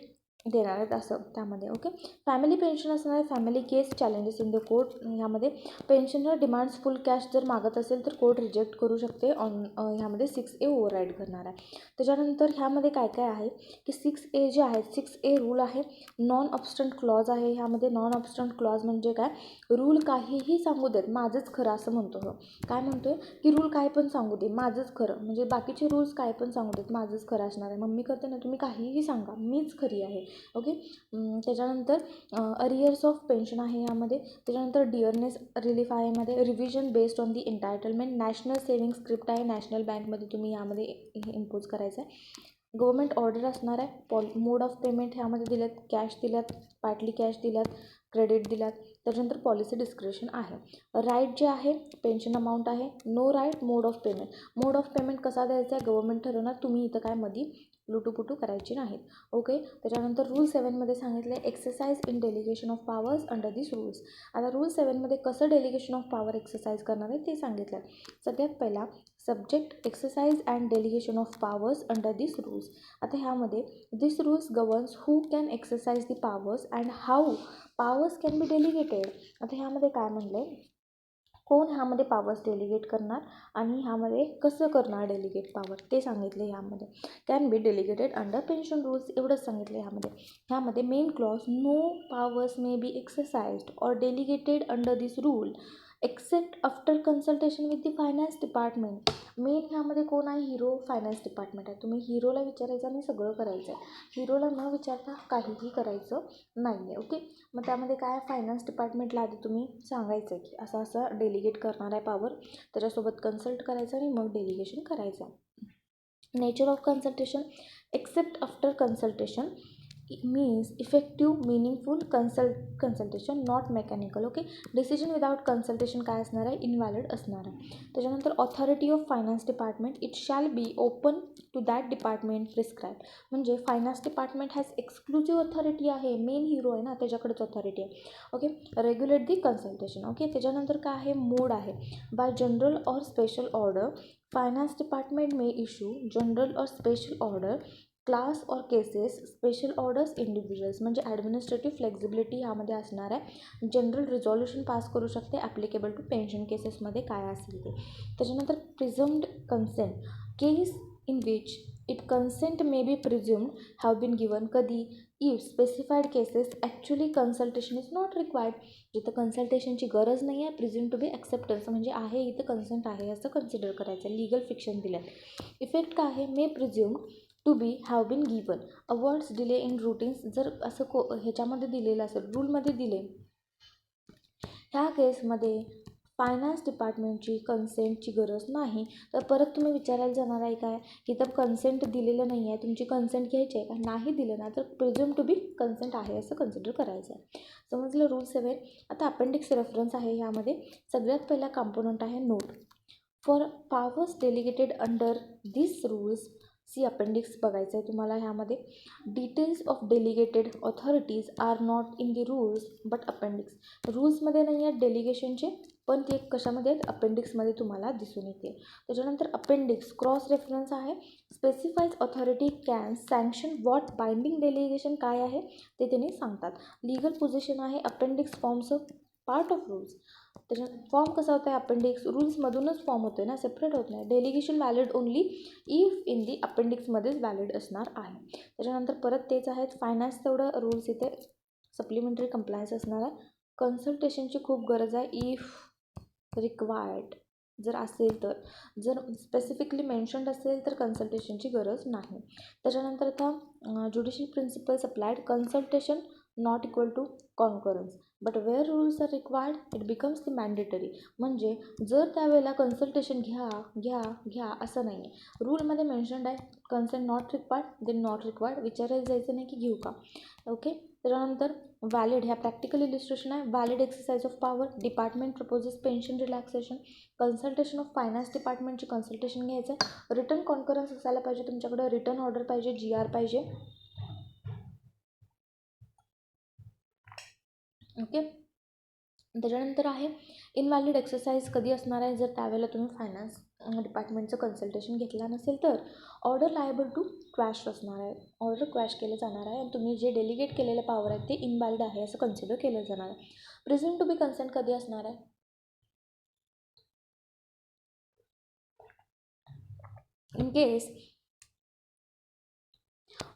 देणार आहेत असं त्यामध्ये. ओके. फॅमिली पेन्शन असणार आहे, family case challenges in the court. ह्यामध्ये पेन्शनर डिमांड्स फुल कॅश जर मागत असेल तर कोर्ट रिजेक्ट करू शकते. ह्यामध्ये 6A ओव्हरराईड करणार आहे. त्याच्यानंतर ह्यामध्ये काय काय आहे की 6A जे आहे 6A रूल आहे, नॉन ऑब्स्टंट क्लॉज आहे. ह्यामध्ये नॉन ऑब्स्टंट क्लॉज म्हणजे काय, रूल काहीही सांगू देत माझंच खरं असं म्हणतो. काय म्हणतोय की रूल काय पण सांगू दे माझंच खरं, म्हणजे बाकीचे रूल्स काय पण सांगू देत माझंच खरं असणार आहे. मम्मी करते ना, तुम्ही काहीही सांगा मीच खरी आहे. ओके. त्याच्यानंतर अरियर्स ऑफ पेन्शन आहे यामध्ये. त्याच्यानंतर डिअरनेस रिलीफ आहे यामध्ये. Revision based on the entitlement. National saving script आहे, नॅशनल बँकमध्ये तुम्ही यामध्ये इम्पोज करायचं आहे. गव्हर्मेंट ऑर्डर असणार आहे. मोड ऑफ पेमेंट ह्यामध्ये दिल्यात, कॅश दिल्यात, पार्टली कॅश दिल्यात, क्रेडिट दिल्यात. त्याच्यानंतर पॉलिसी डिस्क्रिप्शन आहे. राईट जे आहे पेन्शन अमाऊंट आहे. No right mode of payment. Mode of payment कसा द्यायचा आहे गव्हर्मेंट ठरवणार, तुम्ही इथं काय मध्ये लुटूपुटू करायची नाहीत. ओके. त्याच्यानंतर रूल 7मध्ये सांगितले exercise in delegation of powers under this rules. आता रूल 7मध्ये कसं डेलिगेशन ऑफ पॉवर एक्सरसाइज करणार आहे ते सांगितलं. सगळ्यात पहिला subject exercise and delegation of powers under this rules. आता ह्यामध्ये this rules governs who can exercise the powers and how powers can be delegated. आता ह्यामध्ये काय म्हणलं, कोण ह्यामध्ये पॉवर्स डेलिगेट करणार आणि ह्यामध्ये कसं करणार डेलिगेट पॉवर ते सांगितले. ह्यामध्ये can be delegated under pension rules एवढंच सांगितलं. ह्यामध्ये main clause no powers may be exercised or delegated under this rule except after consultation with the finance department. Main ह्यामध्ये कोण आहे, हिरो फायनान्स डिपार्टमेंट आहे. तुम्ही हिरोला विचारायचं आणि सगळं करायचं आहे, हिरोला न विचारता काहीही करायचं नाही आहे. ओके. मग त्यामध्ये काय फायनान्स डिपार्टमेंटला आधी तुम्ही सांगायचं आहे की असं असं डेलिगेट करणार आहे पॉवर, त्याच्यासोबत कन्सल्ट करायचं आणि मग डेलिगेशन करायचं. Nature of consultation except after consultation means effective meaningful consultation not mechanical. Okay. Decision without consultation काय असणार आहे, इनव्हॅलिड असणार आहे. त्याच्यानंतर authority of finance department it shall be open to that department prescribe. म्हणजे finance department has exclusive authority आहे, main hero आहे ना त्याच्याकडेच ऑथॉरिटी आहे. Okay. Regulate the consultation. Okay. त्याच्यानंतर काय आहे, मोड आहे बाय जनरल और स्पेशल ऑर्डर. फायनान्स डिपार्टमेंट मे इश्यू जनरल और स्पेशल ऑर्डर क्लास और केसेस स्पेशल ऑर्डर्स इंडिव्हिज्युअल्स. म्हणजे ॲडमिनिस्ट्रेटिव्ह फ्लेक्झिबिलिटी ह्यामध्ये असणार आहे. जनरल रिझॉल्युशन पास करू शकते ॲप्लिकेबल टू पेन्शन केसेसमध्ये काय असेल ते. त्याच्यानंतर presumed consent case in which it consent may be presumed have been given कधी if specified cases actually consultation is not required. जिथं कन्सल्टेशनची गरज नाही आहे प्रिझ्युम टू बी ॲक्सेप्टन्स म्हणजे आहे इथं कन्सेंट आहे असं कन्सिडर करायचं आहे. लीगल फिक्शन दिलं. इफेक्ट काय आहे may presume to be have been given awards delay in routines जर असं ह्याच्यामध्ये दिलेलं असेल रूलमध्ये दिले ह्या केसमध्ये फायनान्स डिपार्टमेंटची कन्सेंटची गरज नाही तर परत तुम्ही विचारायला जाणार आहे काय की तर कन्सेंट दिलेलं नाही आहे तुमची कन्सेंट घ्यायची आहे का नाही दिलं ना तर प्रिझ्युम टू बी कन्सेंट आहे असं कन्सिडर करायचं आहे. समजलं रूल 7. आता अपेंडिक्स रेफरन्स आहे ह्यामध्ये सगळ्यात पहिला कॉम्पोनंट आहे note for powers delegated under this rules see appendix बघायचं आहे तुम्हाला ह्यामध्ये details of delegated authorities are not in the rules but appendix रूल्समध्ये नाही आहेत डेलिगेशनचे पण ते कशामध्ये आहेत अपेंडिक्समध्ये तुम्हाला दिसून येते. त्याच्यानंतर अपेंडिक्स क्रॉस रेफरन्स आहे specifies authority can sanction what binding delegation काय आहे ते त्यांनी सांगतात. लीगल पोझिशन आहे appendix forms part of rules. त्याच्या फॉर्म कसा होता आहे अपेंडिक्स रूल्समधूनच फॉर्म होतो आहे ना सेपरेट होत नाही. Delegation valid only if in the अपेंडिक्समध्येच व्हॅलिड असणार आहे. त्याच्यानंतर परत तेच आहेत फायनान्स तेवढं रूल्स इथे सप्लिमेंटरी कंप्लायन्स असणार आहे. कन्सल्टेशनची खूप गरज आहे इफ रिक्वायर्ड जर असेल तर जर स्पेसिफिकली मेन्शन्ड असेल तर कन्सल्टेशनची गरज नाही. त्याच्यानंतर आता judicial principles applied consultation not equal to concurrence but where rules are required it becomes the mandatory. म्हणजे जर त्यावेळेला कन्सल्टेशन घ्या घ्या घ्या असं नाही आहे रूलमध्ये मेन्शन्ड आहे consent not required then not required विचारायला जायचं नाही की घेऊ का. ओके. त्याच्यानंतर व्हॅलिड ह्या प्रॅक्टिकल इलिस्ट्रेशन आहे valid exercise of power department proposes pension relaxation consultation of finance डिपार्टमेंटची कन्सल्टेशन घ्यायचं आहे. रिटर्न कॉन्फरन्स असायला पाहिजे तुमच्याकडं रिटर्न ऑर्डर पाहिजे GR पाहिजे. ओके. त्याच्यानंतर आहे इनव्हॅलिड एक्सरसाइज कधी असणार आहे जर त्यावेळेला तुम्ही फायनान्स डिपार्टमेंटचं कन्सल्टेशन घेतला नसेल तर ऑर्डर लायबल टू क्वॅश असणार आहे. ऑर्डर क्वॅश केलं जाणार आहे आणि तुम्ही जे डेलिगेट केलेलं पॉवर आहे ते इनव्हॅलिड आहे असं कन्सिडर केलं जाणार आहे. प्रिझ्युम टू बी कन्सेंट कधी असणार आहे in case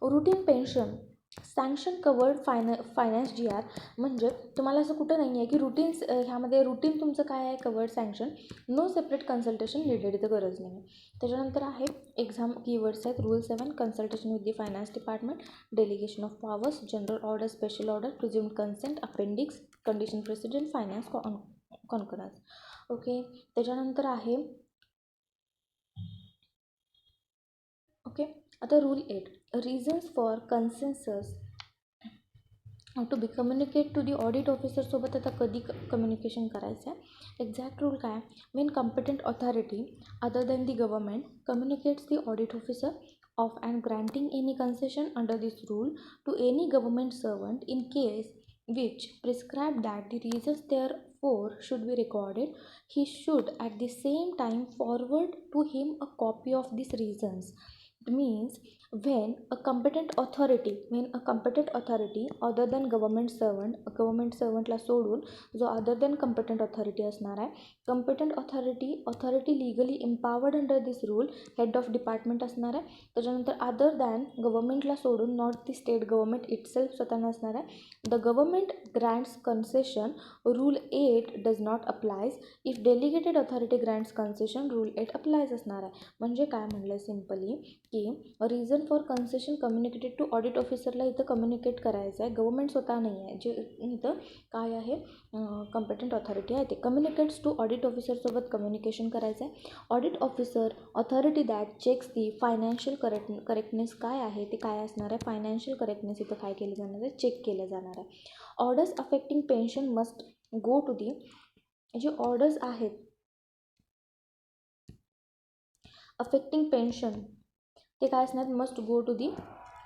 routine pension sanction covered finance GR म्हणजे तुम्हाला असं कुठं नाही आहे की रुटीन्स ह्यामध्ये रुटीन तुमचं काय आहे covered sanction no separate consultation related इथं गरज नाही. त्याच्यानंतर आहे एक्झाम कीवर्ड्स आहेत rule 7 consultation with the finance department delegation of powers general order special order presumed consent appendix condition president finance concurrence. Okay. त्याच्यानंतर आहे ओके. आता rule 8 reasons for consensus to be communicate to the audit ऑफिसरसोबत आता कधी communication करायचं आहे exact rule काय main competent authority other than the government communicates the audit officer of and granting any concession under this rule to any government servant in case which prescribe that the reasons therefore should be recorded. He should at the same time forward to him a copy of these reasons. It means when a competent authority other than government servant ला सोडून जो other than competent authority असणार आहे competent authority legally empowered under this rule head of department असणार आहे. त्याच्यानंतर other than गव्हर्मेंटला सोडून not the state government itself स्वतः नसणार आहे. The government grants concession rule 8 does not applies if delegated authority grants concession rule 8 applies असणार आहे. म्हणजे काय म्हणलं सिम्पली की reason for concession communicated to audit ऑफिसरला इथं कम्युनिकेट करायचं आहे गव्हर्मेंट स्वतः नाही आहे जे इथं काय आहे कॉम्पिटंट ऑथॉरिटी आहे ते कम्युनिकेट्स टू ऑडिट ऑफिसरसोबत कम्युनिकेशन करायचं आहे. Audit officer authority that checks the financial correctness काय आहे ते काय असणार आहे फायनान्शियल करेक्टनेस इथं काय केलं जाणार आहे चेक केलं जाणार आहे. Orders affecting pension must go to the जे ऑर्डर्स आहेत अफेक्टिंग पेन्शन ते काय असणार must go to the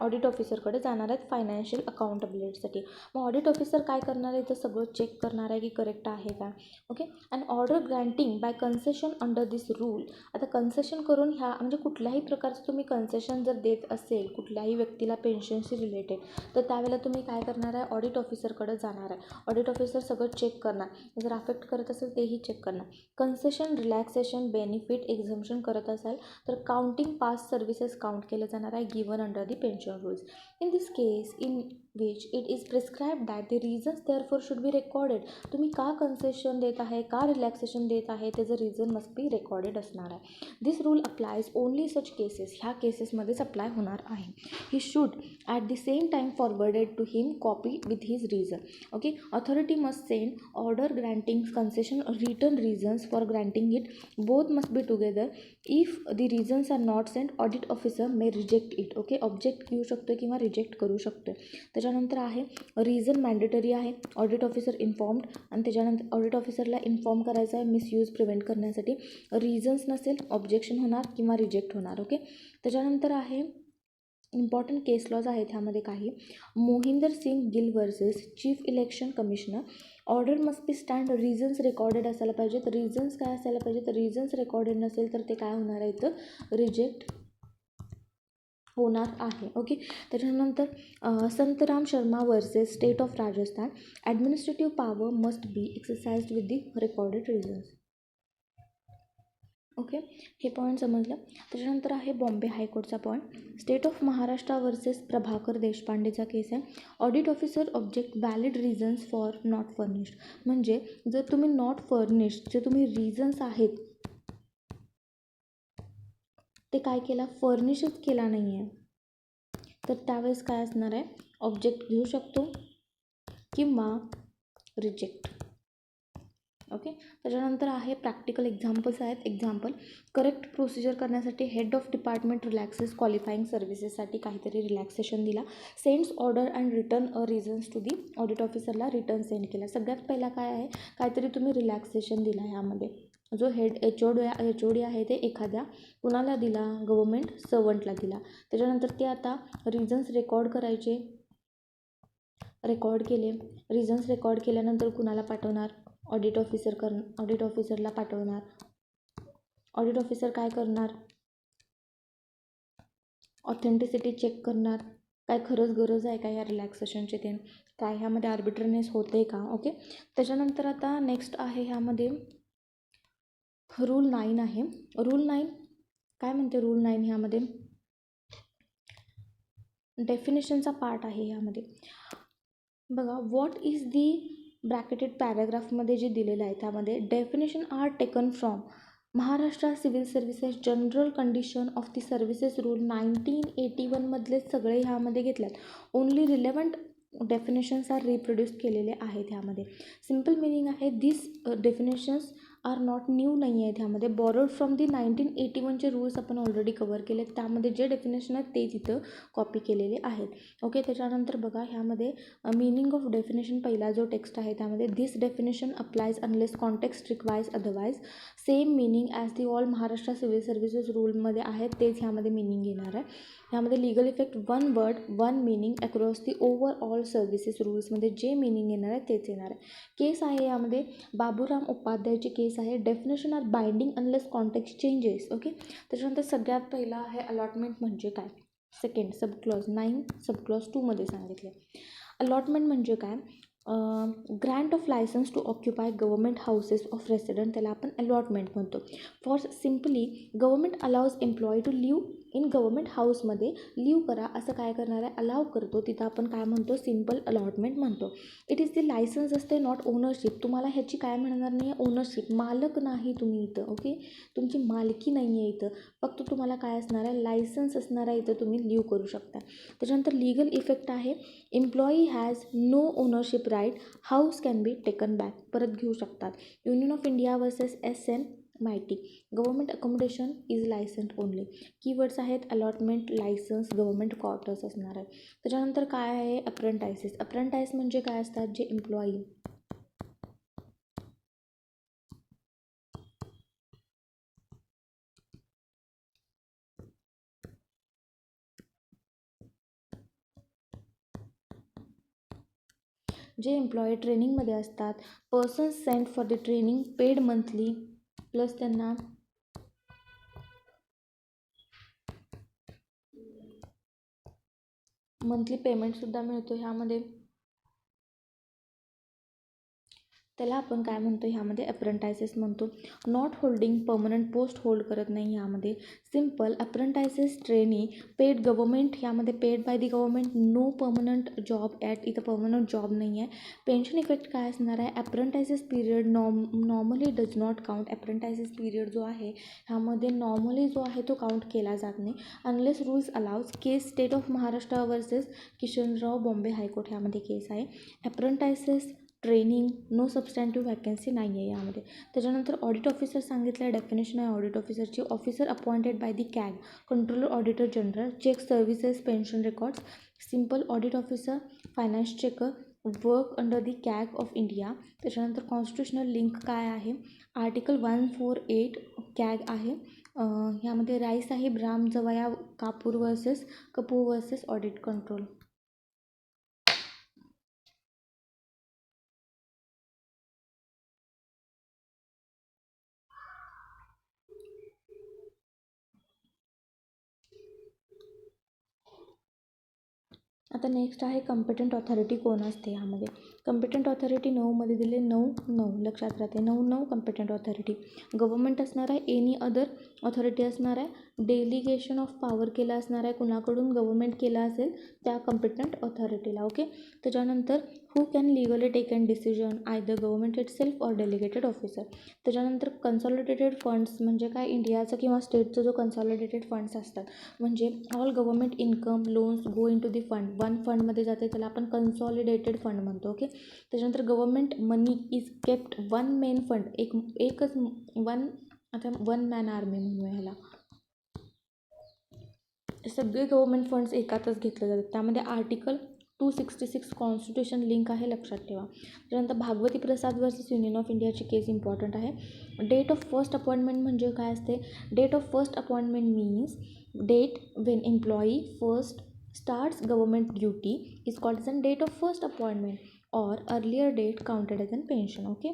audit ऑफिसरकडे जाणार आहेत फायनान्शियल अकाउंटबिलिटीसाठी. मग ऑडिट ऑफिसर काय करणार आहे, तर सगळं चेक करणार आहे की करेक्ट आहे का. Okay. And order granting by concession under this rule. आता कन्सेशन करून ह्या म्हणजे कुठल्याही प्रकारचं तुम्ही कन्सेशन जर देत असेल कुठल्याही व्यक्तीला पेन्शनशी रिलेटेड, तर त्यावेळेला तुम्ही काय करणार आहे, ऑडिट ऑफिसरकडे जाणार आहे. ऑडिट ऑफिसर सगळं चेक करणार, जर अफेक्ट करत असेल तेही चेक करणार. कन्सेशन, रिलॅक्सेशन, बेनिफिट, एक्झम्पशन करत असाल तर काउंटिंग पास्ट सर्व्हिसेस काउंट केलं जाणार आहे given under the pension rules. In this case in which it is prescribed that the reasons therefore should be recorded. तुम्ही का कन्सेशन देत आहे, का रिलॅक्सेशन देत आहे, त्याचं रिझन मस्ट बी रेकॉर्डेड असणार आहे. This rule applies only such cases. ह्या केसेसमध्येच अप्लाय होणार आहे. He should at the same time forwarded to him copy with his reason. Okay. Authority must send order granting concession return reasons for granting it. Both must be together. If the reasons are not send audit officer may reject it. Okay. Object घेऊ शकतो किंवा reject करू शकतो. त्याच्यानंतर आहे reason mandatory आहे. Audit officer informed, आणि त्याच्यानंतर ऑडिट ऑफिसरला इन्फॉर्म करायचं आहे मिसयूज प्रिव्हेंट करण्यासाठी. रिझन्स नसेल ऑब्जेक्शन होणार किंवा रिजेक्ट होणार. ओके. त्याच्यानंतर आहे इम्पॉर्टंट केस लॉज आहेत ह्यामध्ये काही. Mohinder Singh Gill versus chief election commissioner. Order must be stand. Reasons recorded असायला पाहिजेत. रिझन्स काय असायला पाहिजे, तर रिझन्स रेकॉर्डेड नसेल तर ते काय होणार आहे, तर रिजेक्ट होणार आहे. ओके. त्याच्यानंतर Santram Sharma versus state of Rajasthan. Administrative power must be exercised with the recorded reasons. Okay. हे पॉईंट समजलं. त्याच्यानंतर आहे बॉम्बे हायकोर्टचा point. State of Maharashtra versus Prabhakar देशपांडेचा केस आहे. Audit officer object valid reasons for not furnished. म्हणजे जर तुम्ही नॉट फर्निश्ड जे तुम्ही रिझन्स आहेत ते काय केला, फर्निशच केला नाही आहे, तर त्यावेळेस काय असणार आहे, ऑब्जेक्ट घेऊ शकतो किंवा रिजेक्ट. ओके. त्याच्यानंतर आहे प्रॅक्टिकल एक्झाम्पल्स आहेत. एक्झाम्पल, करेक्ट प्रोसिजर करण्यासाठी head of department relaxes qualifying सर्व्हिसेससाठी काहीतरी रिलॅक्सेशन दिला. Sends order and return reasons to the audit ऑफिसरला रिटर्न सेंड केला. सगळ्यात पहिला काय आहे, काहीतरी तुम्ही रिलॅक्सेशन दिला. ह्यामध्ये जो हेड एच ओ डी आहे ते एखाद्या कुणाला दिला, गव्हर्मेंट सर्वंटला दिला. त्याच्यानंतर ते आता रिझन्स रेकॉर्ड करायचे, रेकॉर्ड केले. रिझन्स रेकॉर्ड केल्यानंतर कुणाला पाठवणार, ऑडिट ऑफिसरला पाठवणार. ऑडिट ऑफिसर काय करणार, ऑथेंटिसिटी चेक करणार, काय खरंच गरज आहे का या रिलॅक्सेशनचे, ते काय ह्यामध्ये आर्बिट्रनेस होते का. ओके. त्याच्यानंतर आता नेक्स्ट आहे ह्यामध्ये रूल 9 आहे. रूल 9 काय म्हणते, रूल 9 ह्यामध्ये डेफिनेशनचा पार्ट आहे. ह्यामध्ये बघा, व्हॉट इज दी ब्रॅकेटेड पॅराग्राफमध्ये जे दिलेलं आहे त्यामध्ये definition are taken from Maharashtra civil services general condition of the services rule 1981 मधले सगळे ह्यामध्ये घेतल्यात. Only relevant definitions are reproduce केलेले आहेत ह्यामध्ये. सिम्पल मिनिंग आहे, this definitions are not new नाही आहेत ह्यामध्ये. बॉरोड फ्रॉम दी 1981चे रूल्स आपण ऑलरेडी कवर केले, त्यामध्ये जे डेफिनेशन आहेत ते तिथं कॉपी केलेले आहेत. ओके. त्याच्यानंतर बघा ह्यामध्ये मीनिंग ऑफ डेफिनेशन पहिला जो टेक्स्ट आहे त्यामध्ये this definition applies unless context requires otherwise. Same meaning as the all Maharashtra civil services रूलमध्ये आहेत तेच ह्यामध्ये मिनिंग येणार आहे. ह्यामध्ये legal effect one word one meaning across the overall services रूल्समध्ये जे मिनिंग येणार आहे तेच येणार आहे. केस आहे यामध्ये बाबूराम उपाध्यायची केस आहे. Definition are binding unless context changes. Okay. त्याच्यानंतर सगळ्यात पहिला आहे अलॉटमेंट म्हणजे काय. सेकंड सबक्लॉज 9 सबक्लॉज 2मध्ये सांगितले. अलॉटमेंट म्हणजे काय, grant of licence to occupy government houses of resident, त्याला आपण अलॉटमेंट म्हणतो. For simply government allows employee to live in government हाऊसमध्ये लिव्ह करा असं काय करणार आहे, अलाव करतो, तिथं आपण काय म्हणतो, सिम्पल अलॉटमेंट म्हणतो. इट इज दी लायसन्स असते नॉट ओनरशिप. तुम्हाला ह्याची काय म्हणणार नाही आहे, ओनरशिप, मालक नाही तुम्ही इथं. ओके. तुमची मालकी नाही आहे इथं, फक्त तुम्हाला काय असणार आहे, लायसन्स असणार आहे, इथं तुम्ही लिव्ह करू शकता. त्याच्यानंतर लिगल इफेक्ट आहे, employee has no ownership right, house can be taken back, परत घेऊ शकतात. Union of India versus SM माहिती, government accommodation is licence only. Keywords आहेत अलॉटमेंट, लायसन्स, गव्हर्मेंट क्वार्टर्स असणार आहे. त्याच्यानंतर काय आहे, अप्रेंटायसेस. अप्रेंटाईस म्हणजे काय असतात, जे एम्प्लॉई जे एम्प्लॉई ट्रेनिंगमध्ये असतात, persons sent for the training paid monthly, plus त्यांना मंथली पेमेंटसुद्धा मिळतो ह्यामध्ये. त्याला आपण काय म्हणतो ह्यामध्ये अप्रेंटायसेस म्हणतो. Not holding permanent post hold करत नाही ह्यामध्ये. Simple apprentices trainee paid government, ह्यामध्ये paid by the government. No permanent job at, इथं पर्मनंट जॉब नाही आहे. पेन्शन इफेक्ट काय असणार आहे, apprentices period normally does not count. Apprentices period जो आहे ह्यामध्ये नॉर्मली जो आहे तो काउंट केला जात नाही unless rules allows. Case state of Maharashtra versus Kishanrao Bombay high court ह्यामध्ये केस आहे. अप्रेंटायसेस ट्रेनिंग नो सबस्टॅन्टिव्ह वॅकन्सी नाही आहे यामध्ये. त्याच्यानंतर ऑडिट ऑफिसर सांगितलं आहे, डेफिनेशन आहे ऑडिट ऑफिसरची. Officer appointed by the CAG, controller auditor general, check services pension records. Simple audit officer, finance checker, work under the CAG of India. त्याच्यानंतर कॉन्स्टिट्युशनल लिंक काय आहे, आर्टिकल 148 कॅग आहे. ह्यामध्ये Rai Saheb Ram Jawaya Kapur versus audit control. आता next आहे competent authority कोण असते ह्यामध्ये. कम्पिटंट ऑथॉरिटी 9मध्ये दिले, 9 लक्षात राहते. 9 कम्पिटंट ऑथॉरिटी. गव्हर्मेंट असणार आहे, एनी अदर ऑथॉरिटी असणार आहे. डेलिगेशन ऑफ पॉवर केला असणार आहे, कुणाकडून गव्हर्मेंट केला असेल त्या कम्पिटंट ऑथॉरिटीला. ओके. त्याच्यानंतर who can legally take an decision, either government itself or delegated officer. त्याच्यानंतर कन्सॉलिडेटेड फंड्स म्हणजे काय, इंडियाचं किंवा स्टेटचं जो कन्सॉलिडेटेड फंड्स असतात म्हणजे all government income loans go into the fund, one फंडमध्ये जाते, त्याला आपण कन्सॉलिडेटेड फंड म्हणतो. ओके. त्याच्यानंतर government money is kept one main fund, एकच वन मॅन आर्मी म्हणूया ह्याला. सगळे गव्हर्मेंट फंड्स एकातच घेतले जातात. त्यामध्ये आर्टिकल 266 कॉन्स्टिट्यूशन लिंक आहे, लक्षात ठेवा. त्यानंतर Bhagwati Prasad versus union of इंडियाची केस इम्पॉर्टंट आहे. डेट ऑफ फर्स्ट अपॉइंटमेंट म्हणजे काय असते, date of first appointment means date when employee first starts government duty is called as a date of first appointment or earlier date counted as a pension. Okay.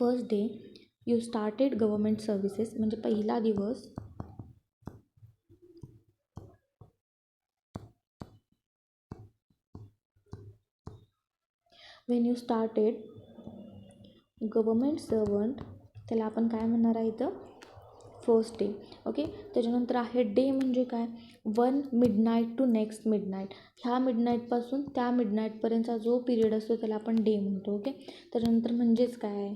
First day you started government services म्हणजे पहिला दिवस when you started government servant, त्याला आपण काय म्हणणार आहे इथं, first day. Okay. त्याच्यानंतर आहे डे म्हणजे काय, one midnight to next midnight, ह्या मिडनाईटपासून त्या मिडनाईटपर्यंतचा जो पिरियड असतो त्याला आपण डे म्हणतो. ओके. त्याच्यानंतर म्हणजेच काय,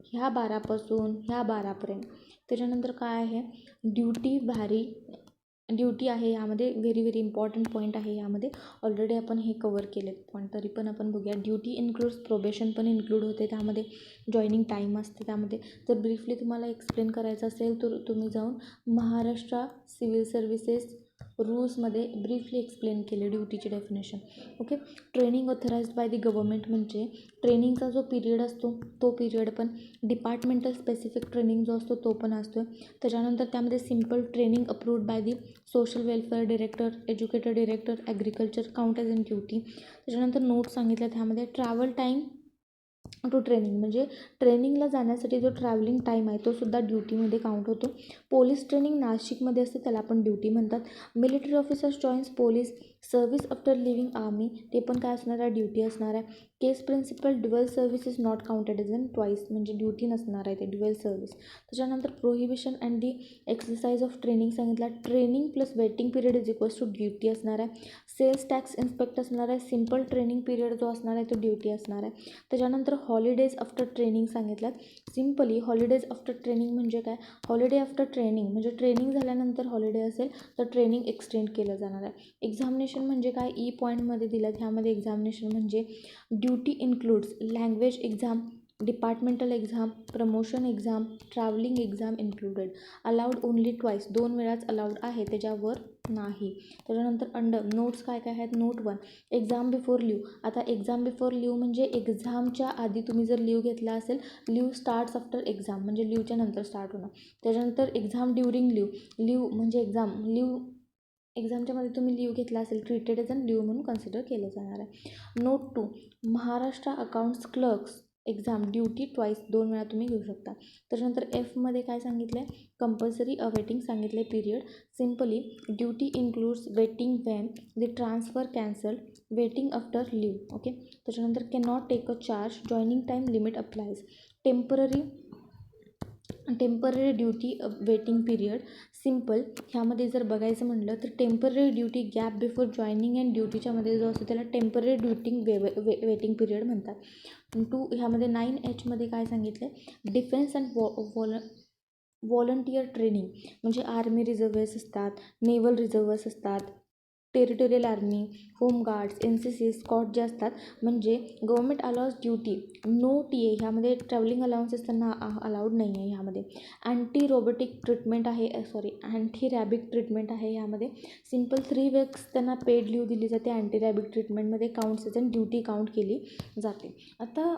ह्या 12पासून ह्या 12पर्यंत. त्याच्यानंतर काय आहे, ड्युटी व्हॅरी, ड्युटी आहे यामध्ये व्हेरी इम्पॉर्टंट पॉईंट आहे यामध्ये. ऑलरेडी आपण हे कवर केलेत पण तरी पण आपण बघूया. ड्युटी इन्क्लूड्स प्रोबेशन पण इन्क्लूड होते त्यामध्ये, जॉईनिंग टाईम असते त्यामध्ये. जर ब्रीफली तुम्हाला एक्सप्लेन करायचं असेल तर तुम्ही जाऊन महाराष्ट्र सिव्हिल सर्व्हिसेस रूल्समध्ये ब्रीफली एक्सप्लेन केले ड्युटीची definition. Okay. Training authorised by the government म्हणजे ट्रेनिंगचा जो पिरियड असतो तो पिरियड पण, डिपार्टमेंटल स्पेसिफिक ट्रेनिंग जो असतो तो पण असतो. त्याच्यानंतर त्यामध्ये simple training approved by the social welfare director, educator director, agriculture count as in duty. त्याच्यानंतर नोट सांगितलं त्यामध्ये ट्रॅव्हल टाईम टू ट्रेनिंग म्हणजे ट्रेनिंगला जाण्यासाठी जो ट्रॅव्हलिंग टाईम आहे तो सुद्धा ड्युटीमध्ये काउंट होतो. पोलीस ट्रेनिंग नाशिकमध्ये असते त्याला आपण ड्युटी म्हणतात. Military officers joins police service after living army, ते पण काय असणार आहे, ड्युटी असणार आहे. Case principle dual service is not counted as in twice म्हणजे ड्युटी नसणार आहे ते, ड्युअल सर्व्हिस. त्याच्यानंतर prohibition and the exercise of training सांगितलं, training plus waiting period is equals to duty असणार आहे. सेल्स टॅक्स इन्स्पेक्ट असणार आहे. सिम्पल ट्रेनिंग पिरियड जो असणार आहे तो ड्युटी असणार आहे. त्याच्यानंतर हॉलिडेज आफ्टर ट्रेनिंग सांगितलं. सिम्पली हॉलिडेज आफ्टर ट्रेनिंग म्हणजे काय, हॉलिडे आफ्टर ट्रेनिंग म्हणजे ट्रेनिंग झाल्यानंतर हॉलिडे असेल तर ट्रेनिंग एक्सटेंड केलं जाणार आहे. एक्झामिनेशन म्हणजे काय, ई पॉईंटमध्ये दिलं ह्यामध्ये. एक्झामिनेशन म्हणजे duty includes language exam, departmental exam, promotion exam, travelling exam included. Allowed only twice, 2 वेळाच अलाउड आहे त्याच्यावर नाही. त्याच्यानंतर अंडर नोट्स काय काय आहेत, नोट 1 एक्झाम बिफोर लिव्ह. आता एक्झाम बिफोर लिव्ह म्हणजे एक्झामच्या आधी तुम्ही जर लिव्ह घेतला असेल, लिव्ह स्टार्ट्स आफ्टर एक्झाम म्हणजे लिव्हच्या नंतर स्टार्ट होणार. त्याच्यानंतर एक्झाम ड्युरिंग लिव्ह, लिव्ह म्हणजे एक्झाम, लिव्ह एक्झामच्या मध्ये तुम्ही लीव घेतला असेल ट्रीटेड एज अन लीव म्हणून कन्सिडर केलं जाणार आहे. Note 2, Maharashtra accounts clerks exam duty twice 2 वेळा तुम्ही घेऊ शकता. त्याच्यानंतर एफमध्ये काय सांगितलं आहे, कंपल्सरी वेटिंग सांगितलं आहे period. Simply duty includes waiting when the transfer cancel, waiting after leave. Okay. त्याच्यानंतर can not take a charge, joining time limit applies. Temporary duty waiting period. Simple ह्यामध्ये जर बघायचं म्हटलं तर temporary duty gap before joining and ड्युटीच्या मध्ये जो असतो त्याला टेम्पररी वेटिंग पिरियड म्हणतात. 2 ह्यामध्ये 9H मध्ये काय सांगितलं आहे, डिफेन्स अँड व्हॉलंटियर ट्रेनिंग म्हणजे आर्मी रिझर्व्हर्स असतात, नेव्हल रिझर्व्हर्स असतात, territorial army, home guards, NCC, scout जे असतात, म्हणजे government allows duty, no TA ह्यामध्ये ट्रॅव्हलिंग अलाउन्सेस त्यांना अलाउड नाही आहे. ह्यामध्ये अँटी ट्रीटमेंट आहे ह्यामध्ये. सिम्पल 3 weeks त्यांना पेड लीव दिली जाते. अँटी रॅबिक ट्रीटमेंटमध्ये काउंट्स आणि ड्युटी काउंट केली जाते. आता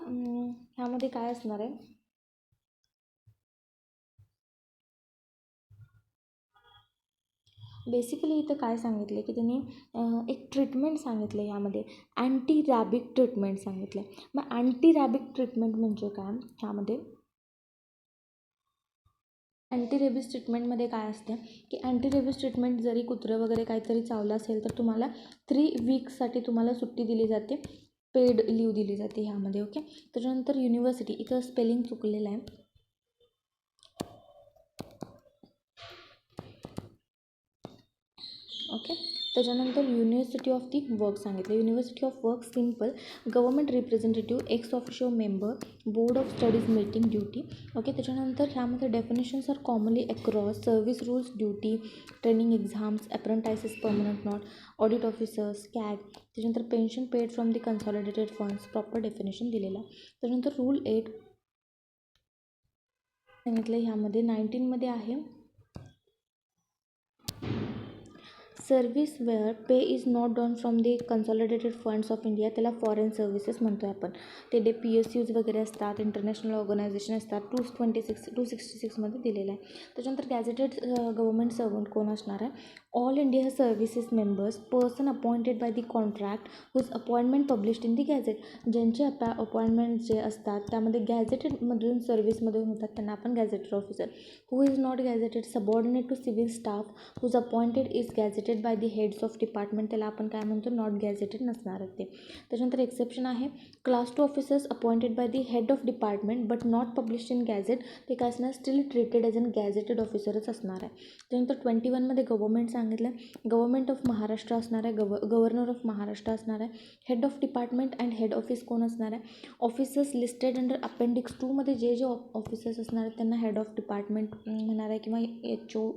ह्यामध्ये काय असणार आहे, बेसिकली इथं काय सांगितलं की त्यांनी एक ट्रीटमेंट सांगितलं आहे, यामध्ये अँटी रॅबिक ट्रीटमेंट सांगितलं आहे. मग अँटी रॅबिक ट्रीटमेंट म्हणजे काय, ह्यामध्ये अँटी रेबीज ट्रीटमेंटमध्ये काय असतं की अँटी रेबीज ट्रीटमेंट जरी कुत्रं वगैरे काहीतरी चावलं असेल तर तुम्हाला 3 weeksसाठी तुम्हाला सुट्टी दिली जाते, पेड लीव दिली जाते ह्यामध्ये. ओके. त्याच्यानंतर युनिव्हर्सिटी, इथं स्पेलिंग चुकलेलं आहे. ओके. त्याच्यानंतर युनिव्हर्सिटी ऑफ दी वर्क सांगितलं. University of work simple government representative, ex officio member, board of studies meeting duty. Okay. त्याच्यानंतर ह्यामध्ये definitions are commonly across service rules, duty, training exams, apprentices, permanent not, audit officers, CAG. त्याच्यानंतर pension paid from the consolidated funds, proper definition दिलेलं आहे. त्याच्यानंतर rule 8 सांगितलं ह्यामध्ये 19मध्ये आहे, service where pay is not done from the consolidated funds of India, त्याला foreign services म्हणतो आहे आपण. ते PSUs वगैरे असतात, इंटरनॅशनल ऑर्गनायझेशन असतात. 266मध्ये दिलेलं आहे. त्याच्यानंतर गॅझेटेड गव्हर्मेंट सर्वंट कोण असणार आहे, all India services members, person appointed by the contract whose appointment published in the gazette. ज्यांचे अपॉइंटमेंट जे असतात त्यामध्ये गॅझेटेडमधून सर्व्हिसमधून होतात त्यांना आपण gazetted officer. Who is not gazetted, subordinate to civil staff whose appointed is gazetted by the heads of department, त्याला आपण काय म्हणतो, नॉट गॅझेटेड नसणार आहेत ते. त्याच्यानंतर एक्सेप्शन आहे, class 2 officers appointed by the head of department but not published in gadget, ते काय असणार, स्टील ट्रीटेड एज अन गॅझेटेड ऑफिसरच असणार आहे. त्यानंतर 21मध्ये गव्हर्मेंट सांगितलं, गव्हर्मेंट ऑफ महाराष्ट्र असणार आहे, गव्हर्नर ऑफ महाराष्ट्र असणार आहे. Head of department and head office कोण असणार आहे, ऑफिसर्स लिस्टेड अंडर अपेंडिक्स 2मध्ये जे ऑफिसर्स असणार आहेत त्यांना हेड ऑफ डिपार्टमेंट म्हणणार आहे किंवा HO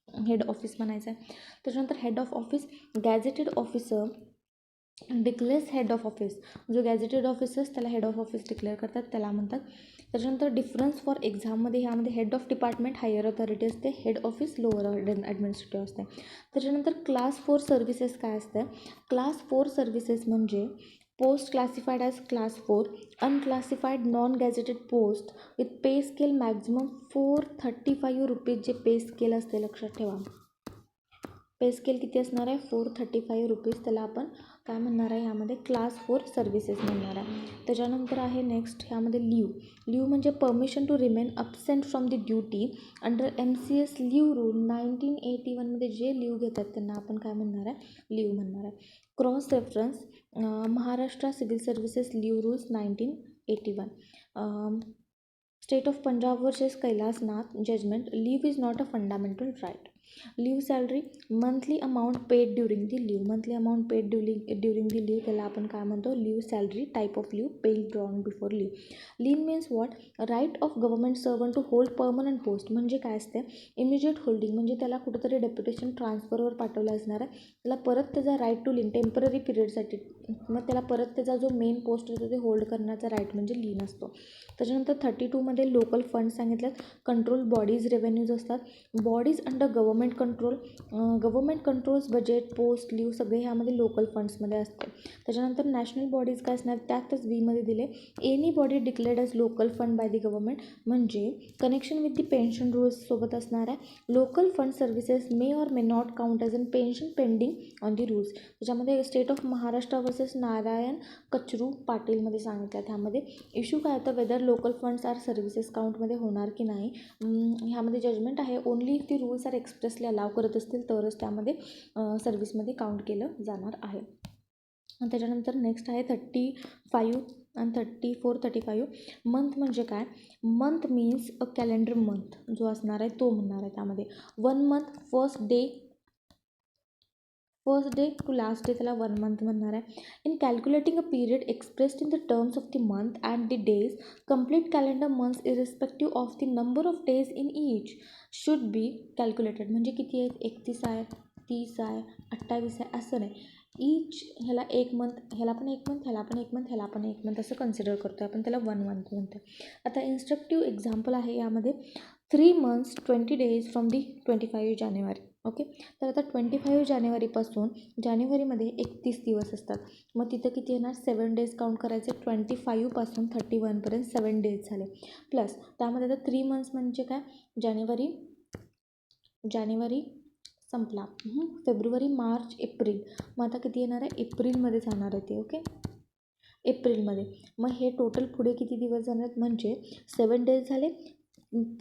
हेड ऑफिस म्हणायचं आहे. त्याच्यानंतर head of office, gazetted officer declares head of office, जो गॅझेटेड ऑफिसर्स त्याला हेड ऑफ ऑफिस डिक्लेअर करतात त्याला म्हणतात. त्याच्यानंतर डिफरन्स फॉर एक्झाममध्ये ह्यामध्ये head of department higher authority असते, हेड ऑफिस लोअर ॲडमिनिस्ट्रेटिव्ह असते. त्याच्यानंतर क्लास 4 सर्व्हिसेस काय असतं, क्लास 4 सर्व्हिसेस म्हणजे post classified as class 4, unclassified non gazetted post with pay scale maximum 435 rupees, जे पे स्केल असते लक्षात ठेवा. पे स्केल किती असणार आहे, 435 रुपीज, त्याला आपण काय म्हणणार आहे, ह्यामध्ये क्लास 4 सर्व्हिसेस म्हणणार आहे. त्याच्यानंतर आहे नेक्स्ट ह्यामध्ये लीव म्हणजे permission to remain absent from the duty under MCS leave rule 1981मध्ये जे लीव घेतात त्यांना आपण काय म्हणणार आहे, लीव म्हणणार आहे. Cross reference, Maharashtra civil services leave rules 1981. State of Punjab versus Kailasnath judgment, leave is not a fundamental right. Leave salary, monthly amount paid during the leave, monthly amount paid during the leave त्याला आपण काय म्हणतो, leave salary. Type of leave, paid drawn before leave. Lien means what, right of government servant to hold permanent post, म्हणजे काय असते, immediate holding, म्हणजे त्याला कुठंतरी डेप्युटेशन ट्रान्सफरवर पाठवलं असणार आहे, त्याला परत त्याचा राईट टू लीन टेम्पररी पिरियडसाठी, मग त्याला परत त्याचा जो मेन पोस्ट असतो ते होल्ड करण्याचा राईट म्हणजे लीन असतो. त्याच्यानंतर 32मध्ये लोकल फंड सांगितलं, कंट्रोल बॉडीज रेव्हेन्यूज असतात, bodies under government government controls budget, post, leave सगळे ह्यामध्ये लोकल फंड्समध्ये असते. त्याच्यानंतर नॅशनल बॉडीज काय असणार, त्यातच वीमध्ये दिले any body declared as local fund by the government, म्हणजे connection with the pension rules सोबत असणार आहे. Local fund services may or may not count as an pension pending on the rules. त्याच्यामध्ये state of Maharashtra versus Narayan Kachru पाटीलमध्ये सांगितलं. त्यामध्ये issue काय होतं, whether local funds are services काउंटमध्ये होणार की नाही. ह्यामध्ये जजमेंट आहे only if the rules are expressly allow करत असतील तरच त्यामध्ये सर्व्हिसमध्ये काउंट केलं जाणार आहे. आणि त्याच्यानंतर नेक्स्ट आहे 35 आणि 35. मंथ म्हणजे काय, month means a calendar month जो असणार आहे तो म्हणणार आहे. त्यामध्ये 1 month first day to last day त्याला 1 मंथ म्हणणार आहे. In calculating a period expressed in the terms of the month and the days, complete calendar months irrespective of the number of days in each should be calculated. म्हणजे किती आहेत, 31 आहे, 30 आहे, 28 आहे असं नाही. ईच ह्याला 1 मंथ, ह्याला पण 1 मंथ, ह्याला पण 1 मंथ, ह्याला पण 1 मंथ असं कन्सिडर करतो आहे आपण, त्याला 1 मंथ म्हणतो. आता इन्स्ट्रक्टिव्ह एक्झाम्पल आहे यामध्ये 3 months 20 days from the 25 January. Okay, तर आता 25 जानेवारीपासून जानेवारीमध्ये 31 दिवस असतात. मग तिथं किती येणार, 7 days काउंट करायचे. 25पासून 31पर्यंत 7 days झाले. प्लस त्यामध्ये आता 3 months म्हणजे काय, जानेवारी संपला, फेब्रुवारी, मार्च, एप्रिल. मग आता किती येणार आहे, एप्रिलमध्ये जाणार आहे ते. ओके, एप्रिलमध्ये. मग हे टोटल पुढे किती दिवस जाणार आहेत, म्हणजे 7 days झाले.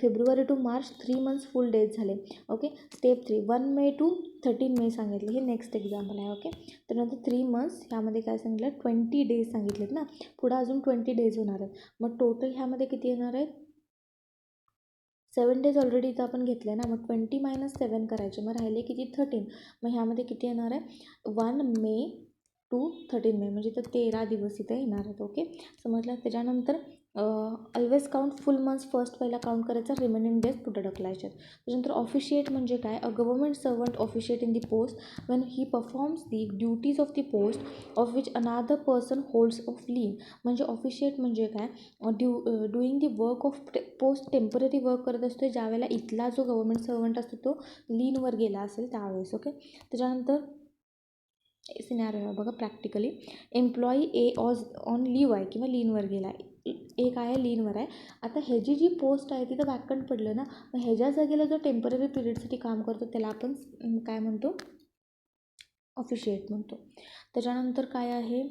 February to March 3 months full days झाले. Okay, step 3 1 May to 13 May सांगितले. हे नेक्स्ट एक्झाम्पल आहे. ओके, तर नंतर 3 months ह्यामध्ये काय सांगितलं, 20 days सांगितलेत ना, पुढं अजून 20 days होणार आहेत. मग टोटल ह्यामध्ये किती येणार आहेत, 7 days ऑलरेडी इथं आपण घेतलं आहे ना, मग 20 - 7 करायचे, मग राहिले किती 13. मग ह्यामध्ये किती येणार आहे, 1 मे टू 13 मे, म्हणजे तर 13 दिवस इथे येणार आहेत. ओके, समजलं. त्याच्यानंतर always count full months first पहिला काउंट करायचा, रिमेनिंग डेज पुढे ढकलायचे. त्याच्यानंतर ऑफिशिएट म्हणजे काय, a government servant officiate in the post when he performs the duties of the post of which another person holds of lien. म्हणजे officiate म्हणजे काय, doing the work of post temporary work करत असतो ज्यावेळेला इथला जो गव्हर्मेंट सर्वंट असतो तो लीनवर गेला असेल त्यावेळेस. ओके, त्याच्यानंतर सिनॅरिओ आहे बघा, practically employee A on leave आहे किंवा लीनवर गेला आहे, एक आहे लीनवर आहे. आता ह्याची जी पोस्ट आहे तिथं वॅकंट पडलं ना, मग ह्याच्या जागेला जो टेम्पररी पिरियडसाठी काम करतो त्याला आपण काय म्हणतो, ऑफिशिएट म्हणतो. त्याच्यानंतर काय आहे,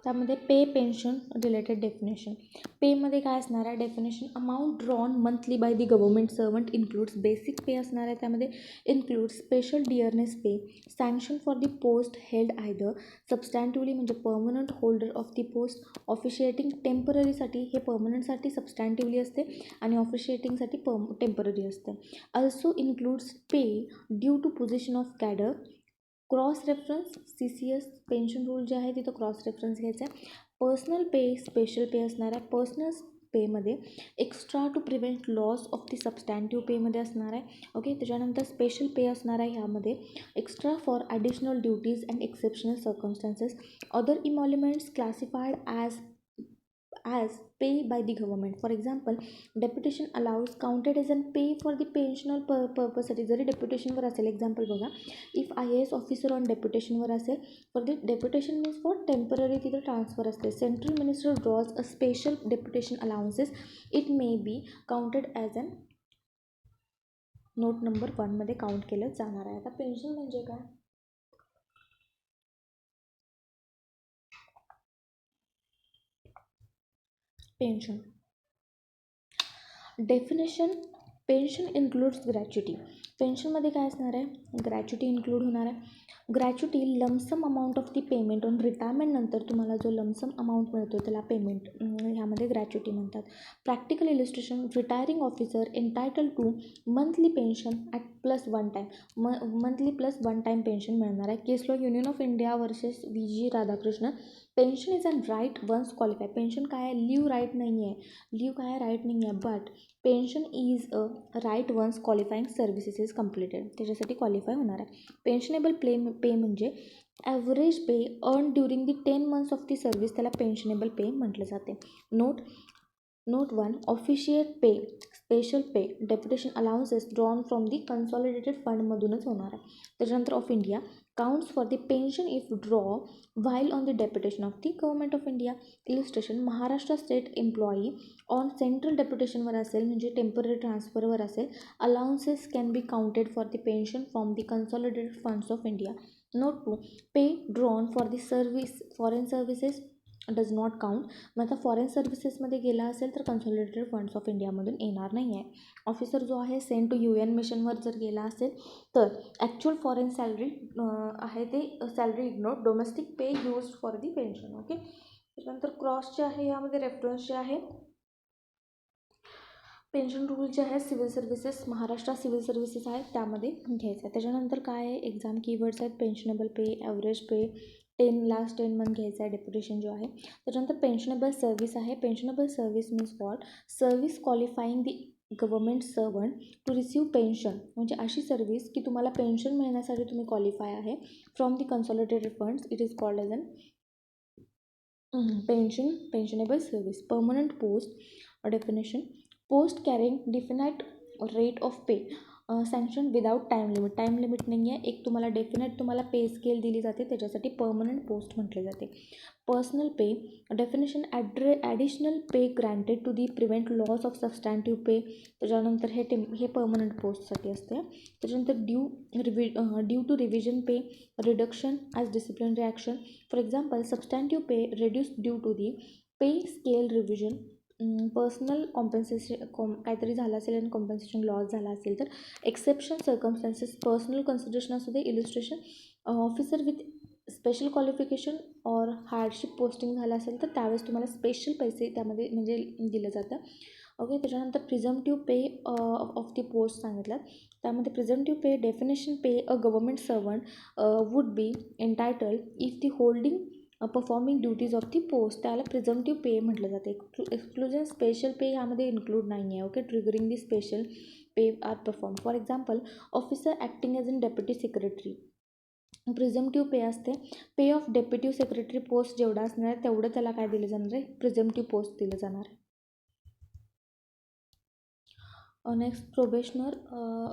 त्यामध्ये पे पेन्शन रिलेटेड डेफिनेशन. पेमध्ये काय असणार आहे definition, amount drawn monthly by the government servant includes basic pay असणार आहे. त्यामध्ये includes special dearness pay, sanction for the post held either substantively म्हणजे permanent holder of the post, officiating टेम्पररीसाठी, हे पर्मनंटसाठी सबस्टँटिव्हली असते आणि ऑफिशिएटिंगसाठी टेम्पररी असते. Also includes pay due to position of cadre, cross reference CCS pension rule जे आहे तिथं क्रॉस रेफरन्स घ्यायचा आहे. पर्सनल पे स्पेशल पे असणार आहे. पर्सनल पेमध्ये extra to prevent loss of the substantive पेमध्ये असणार आहे. ओके, त्याच्यानंतर स्पेशल पे असणार आहे ह्यामध्ये extra for additional duties and exceptional circumstances, other emoluments classified as pay by the government. For example, deputation allows counted as an pay for the pensional purpose. जरी डेप्युटेशनवर असेल, example बघा, if IAS officer on डेप्युटेशनवर असेल, for the deputation means for temporary तिथं transfer असते, central minister draws a special deputation allowances, it may be counted as an note number 1मध्ये count केलं जाणार आहे. आता पेन्शन म्हणजे काय, pension definition, pension includes gratuity. पेन्शनमध्ये काय असणार आहे, ग्रॅच्युटी इन्क्लूड होणार आहे. Gratuity lump sum amount of the payment on retirement, नंतर तुम्हाला जो लमसम अमाऊंट मिळतो त्याला पेमेंट, ह्यामध्ये ग्रॅच्युटी म्हणतात. Practical illustration, retiring officer entitle to monthly pension at plus 1 time, monthly plus 1 time pension मिळणार आहे. Case law union of India versus VG Radhakrishna. Pension is an right once qualify. Pension काय आहे, leave right नाही आहे, leave काय आहे, right नाही आहे, but pension is a right once qualifying services is completed, त्याच्यासाठी क्वालिफाय होणार आहे. पेन्शनेबल पे म्हणजे average pay earn during the 10 months of the service, त्याला पेन्शनेबल पे म्हटलं जाते. Note 1, official pay, special pay, deputation allowances drawn from the consolidated फंडमधूनच होणार आहे. त्याच्यानंतर of India counts for the pension if draw while on the deputation of the government of India. Illustration, Maharashtra state employee on central डेप्युटेशनवर असेल म्हणजे temporary ट्रान्सफरवर असेल, allowances can be counted for the pension from the consolidated funds of India. Note 2, pay drawn for the service foreign services does not count. मग आता foreign सर्व्हिसेसमध्ये गेला असेल तर कन्सॉलिडेटेड फंड्स ऑफ इंडियामधून येणार नाही आहे. ऑफिसर जो आहे सेंड टू UN मिशनवर जर गेला असेल तर ॲक्च्युअल फॉरेन सॅलरी आहे ते salary ignore, domestic pay use for the pension. Okay. त्याच्यानंतर क्रॉस जे आहे यामध्ये रेफरन्स जे आहे पेन्शन रूल जे आहे civil services, Maharashtra civil services आहेत त्यामध्ये घ्यायचं आहे. त्याच्यानंतर काय आहे एक्झाम कीवर्ड्स आहेत, pensionable pay, average pay, last 10 month घ्यायचं आहे, डेप्युटेशन जो आहे. त्याच्यानंतर पेन्शनेबल सर्व्हिस आहे. Pensionable service means what, service qualifying the government servant to receive pension, म्हणजे अशी सर्व्हिस की तुम्हाला पेन्शन मिळण्यासाठी तुम्ही क्वालिफाय आहे from the consolidated funds, it is called as an pensionable service. Permanent post, definition, post carrying definite rate of pay, sanction without time limit, time limit नाही आहे, एक तुम्हाला डेफिनेट तुम्हाला पे स्केल दिली जाते, त्याच्यासाठी परमनंट पोस्ट म्हटले जाते. Personal pay, definition, additional pay granted to the prevent loss of substantive pay. त्याच्यानंतर हे परमनंट पोस्टसाठी असते. त्याच्यानंतर due to revision pay, reduction as disciplinary action. For example, substantive pay reduce due to the pay scale revision. Personal काहीतरी झालं असेल आणि compensation loss झाला असेल तर. एक्सेप्शन सर्कमस्टॅन्सेस, पर्सनल कन्सिडरेशन असू दे. Illustration, officer with special qualification or hardship posting झालं असेल तर त्यावेळेस तुम्हाला स्पेशल पैसे त्यामध्ये म्हणजे दिलं जातं. ओके. त्याच्यानंतर प्रिझम्प्टिव्ह पे ऑफ दी पोस्ट सांगितलं. त्यामध्ये presumptive pay, definition, pay a government servant would be entitle if the holding performing duties of the post, त्याला प्रिझम्प्टिव्ह पे म्हटलं जाते. एक्सक्लुजन स्पेशल पे यामध्ये इन्क्लूड नाही आहे. Okay. Triggering the special pay are perform. For example, officer acting as an deputy secretary, presumptive pay असते. Pay of deputy secretary post जेवढा असणार आहे तेवढं त्याला काय दिलं जाणार आहे, प्रिझम्प्टिव्ह पोस्ट दिलं जाणार आहे. Next, probationer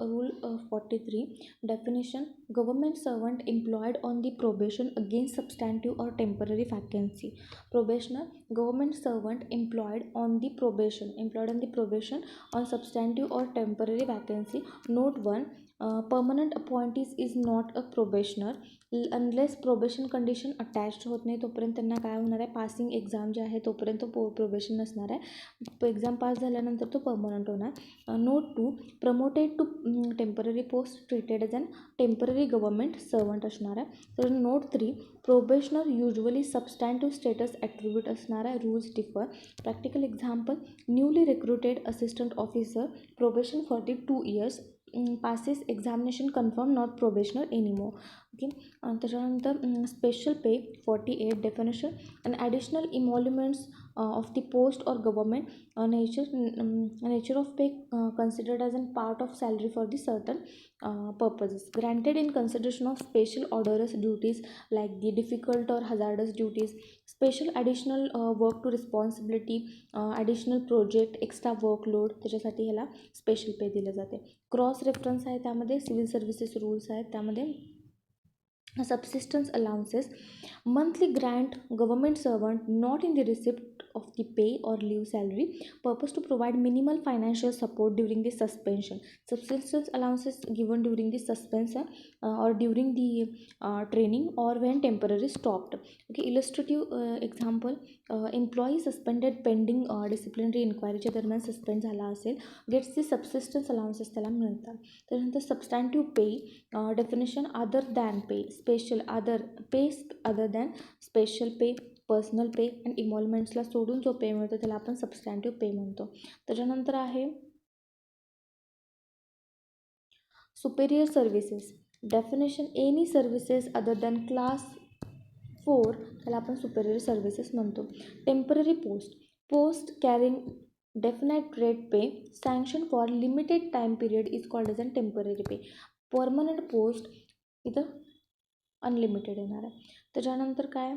rule 43, definition, government servant employed on the probation against substantive or temporary vacancy. Probationer, government servant employed on the probation on substantive or temporary vacancy. Note 1, permanent appointees is not a probationer unless probation condition attached होत नाही तोपर्यंत त्यांना काय होणार आहे, passing exam जे आहे तोपर्यंत प्रोबेशन नसणार आहे. एक्झाम पास झाल्यानंतर तो परमनंट होणार. Note 2, promoted to temporary post treated as an temporary government servant असणार आहे. तर note 3, probationer usually substantive status attribute असणार आहे. Rules differ. Practical example, newly recruited assistant officer, probation for the 2 years, passes examination confirm not probationer anymore. Okay. त्याच्यानंतर special pay 48, definition, an additional emoluments of the post or government nature of pay considered as an part of salary for the certain purposes, granted in consideration of special odorous duties like the difficult or hazardous duties, special additional work to responsibility, additional project, extra workload, त्याच्यासाठी ह्याला special पे दिलं जाते. Cross reference आहे त्यामध्ये civil services rules आहेत त्यामध्ये. Subsistence allowances, monthly grant government servant not in the receipt of the pay or leave salary, purpose to provide minimal financial support during the suspension. Subsistence allowances given during the suspension or during the training or when temporary stopped. Okay. Illustrative example, employee suspended pending disciplinary inquiryच्या दरम्यान suspend झाला असेल, gets the subsistence allowances त्याला मिळतात. त्यानंतर substantive pay, definition, other than pay, special, other than, special pay, personal pay and इमॉल्युमेंट्सला सोडून जो पे मिळतो त्याला आपण सबस्टॅन्टिव्ह पे म्हणतो. त्याच्यानंतर आहे superior services, definition, any services other than class 4 त्याला आपण सुपेरियर सर्व्हिसेस म्हणतो. Temporary post, post carrying definite rate pay sanction for limited time period is called as an temporary pay. Permanent post इथं अनलिमिटेड येणार आहे. त्याच्यानंतर काय,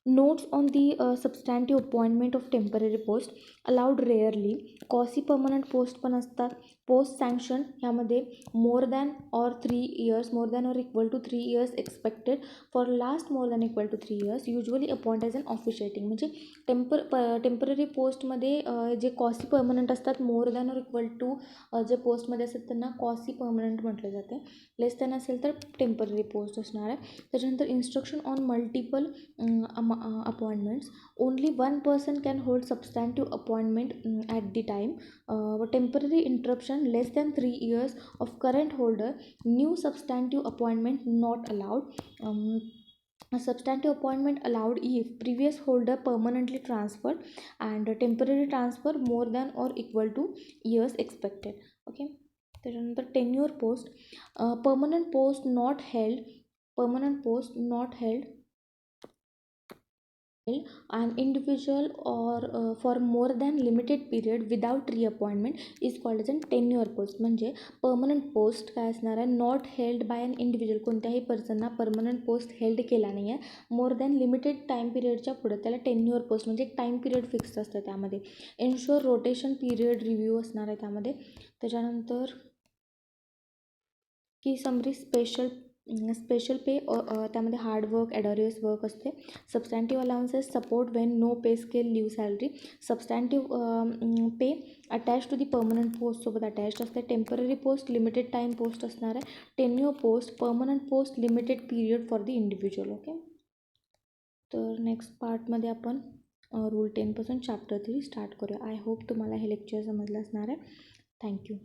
notes on the substantive appointment of temporary post allowed rarely. Quasi permanent post पण असतात. Post sanction ह्यामध्ये more than or 3 years, more than or equal to 3 years expected for last more than equal to 3 years, usually appoint as an officiating. म्हणजे temporary पोस्टमध्ये जे quasi permanent असतात, more than or equal to जे पोस्टमध्ये असतात त्यांना quasi permanent म्हटलं जाते. लेस दॅन असेल तर टेम्पररी पोस्ट असणार आहे. त्याच्यानंतर instruction on multiple appointments. Only one person can hold substantive appointment at the time. Temporary interruption less than 3 years of current holder, new substantive appointment not allowed. A substantive appointment allowed if previous holder permanently transferred, and a temporary transfer more than or equal to years expected. Okay. त्याच्यानंतर tenure post, permanent post not held an individual or for more than limited period without reappointment is called as a tenure post. म्हणजे permanent post काय असणार आहे, not held by an individual, कोणत्याही पर्सनना permanent post held केला नाही आहे more than limited time पिरियडच्या पुढं, त्याला टेन्युअर पोस्ट म्हणजे एक टाईम पिरियड फिक्स असतं त्यामध्ये. एन्शुअर रोटेशन पिरियड रिव्ह्यू असणार आहे त्यामध्ये. त्याच्यानंतर की समरी स्पेशल पे त्यामध्ये हार्डवर्क, ॲडॉरियस वर्क असते. Substantive allowances support when no pay scale leave salary. Substantive pay attach to the permanent पोस्टसोबत अटॅच्ड असते. Temporary post limited time post असणार आहे. Tenure post permanent post limited period for the individual. Okay. तर next पार्टमध्ये आपण rule 10 पासून chapter 3 start करूया. I hope तुम्हाला हे लेक्चर समजलं असणार आहे. थँक्यू.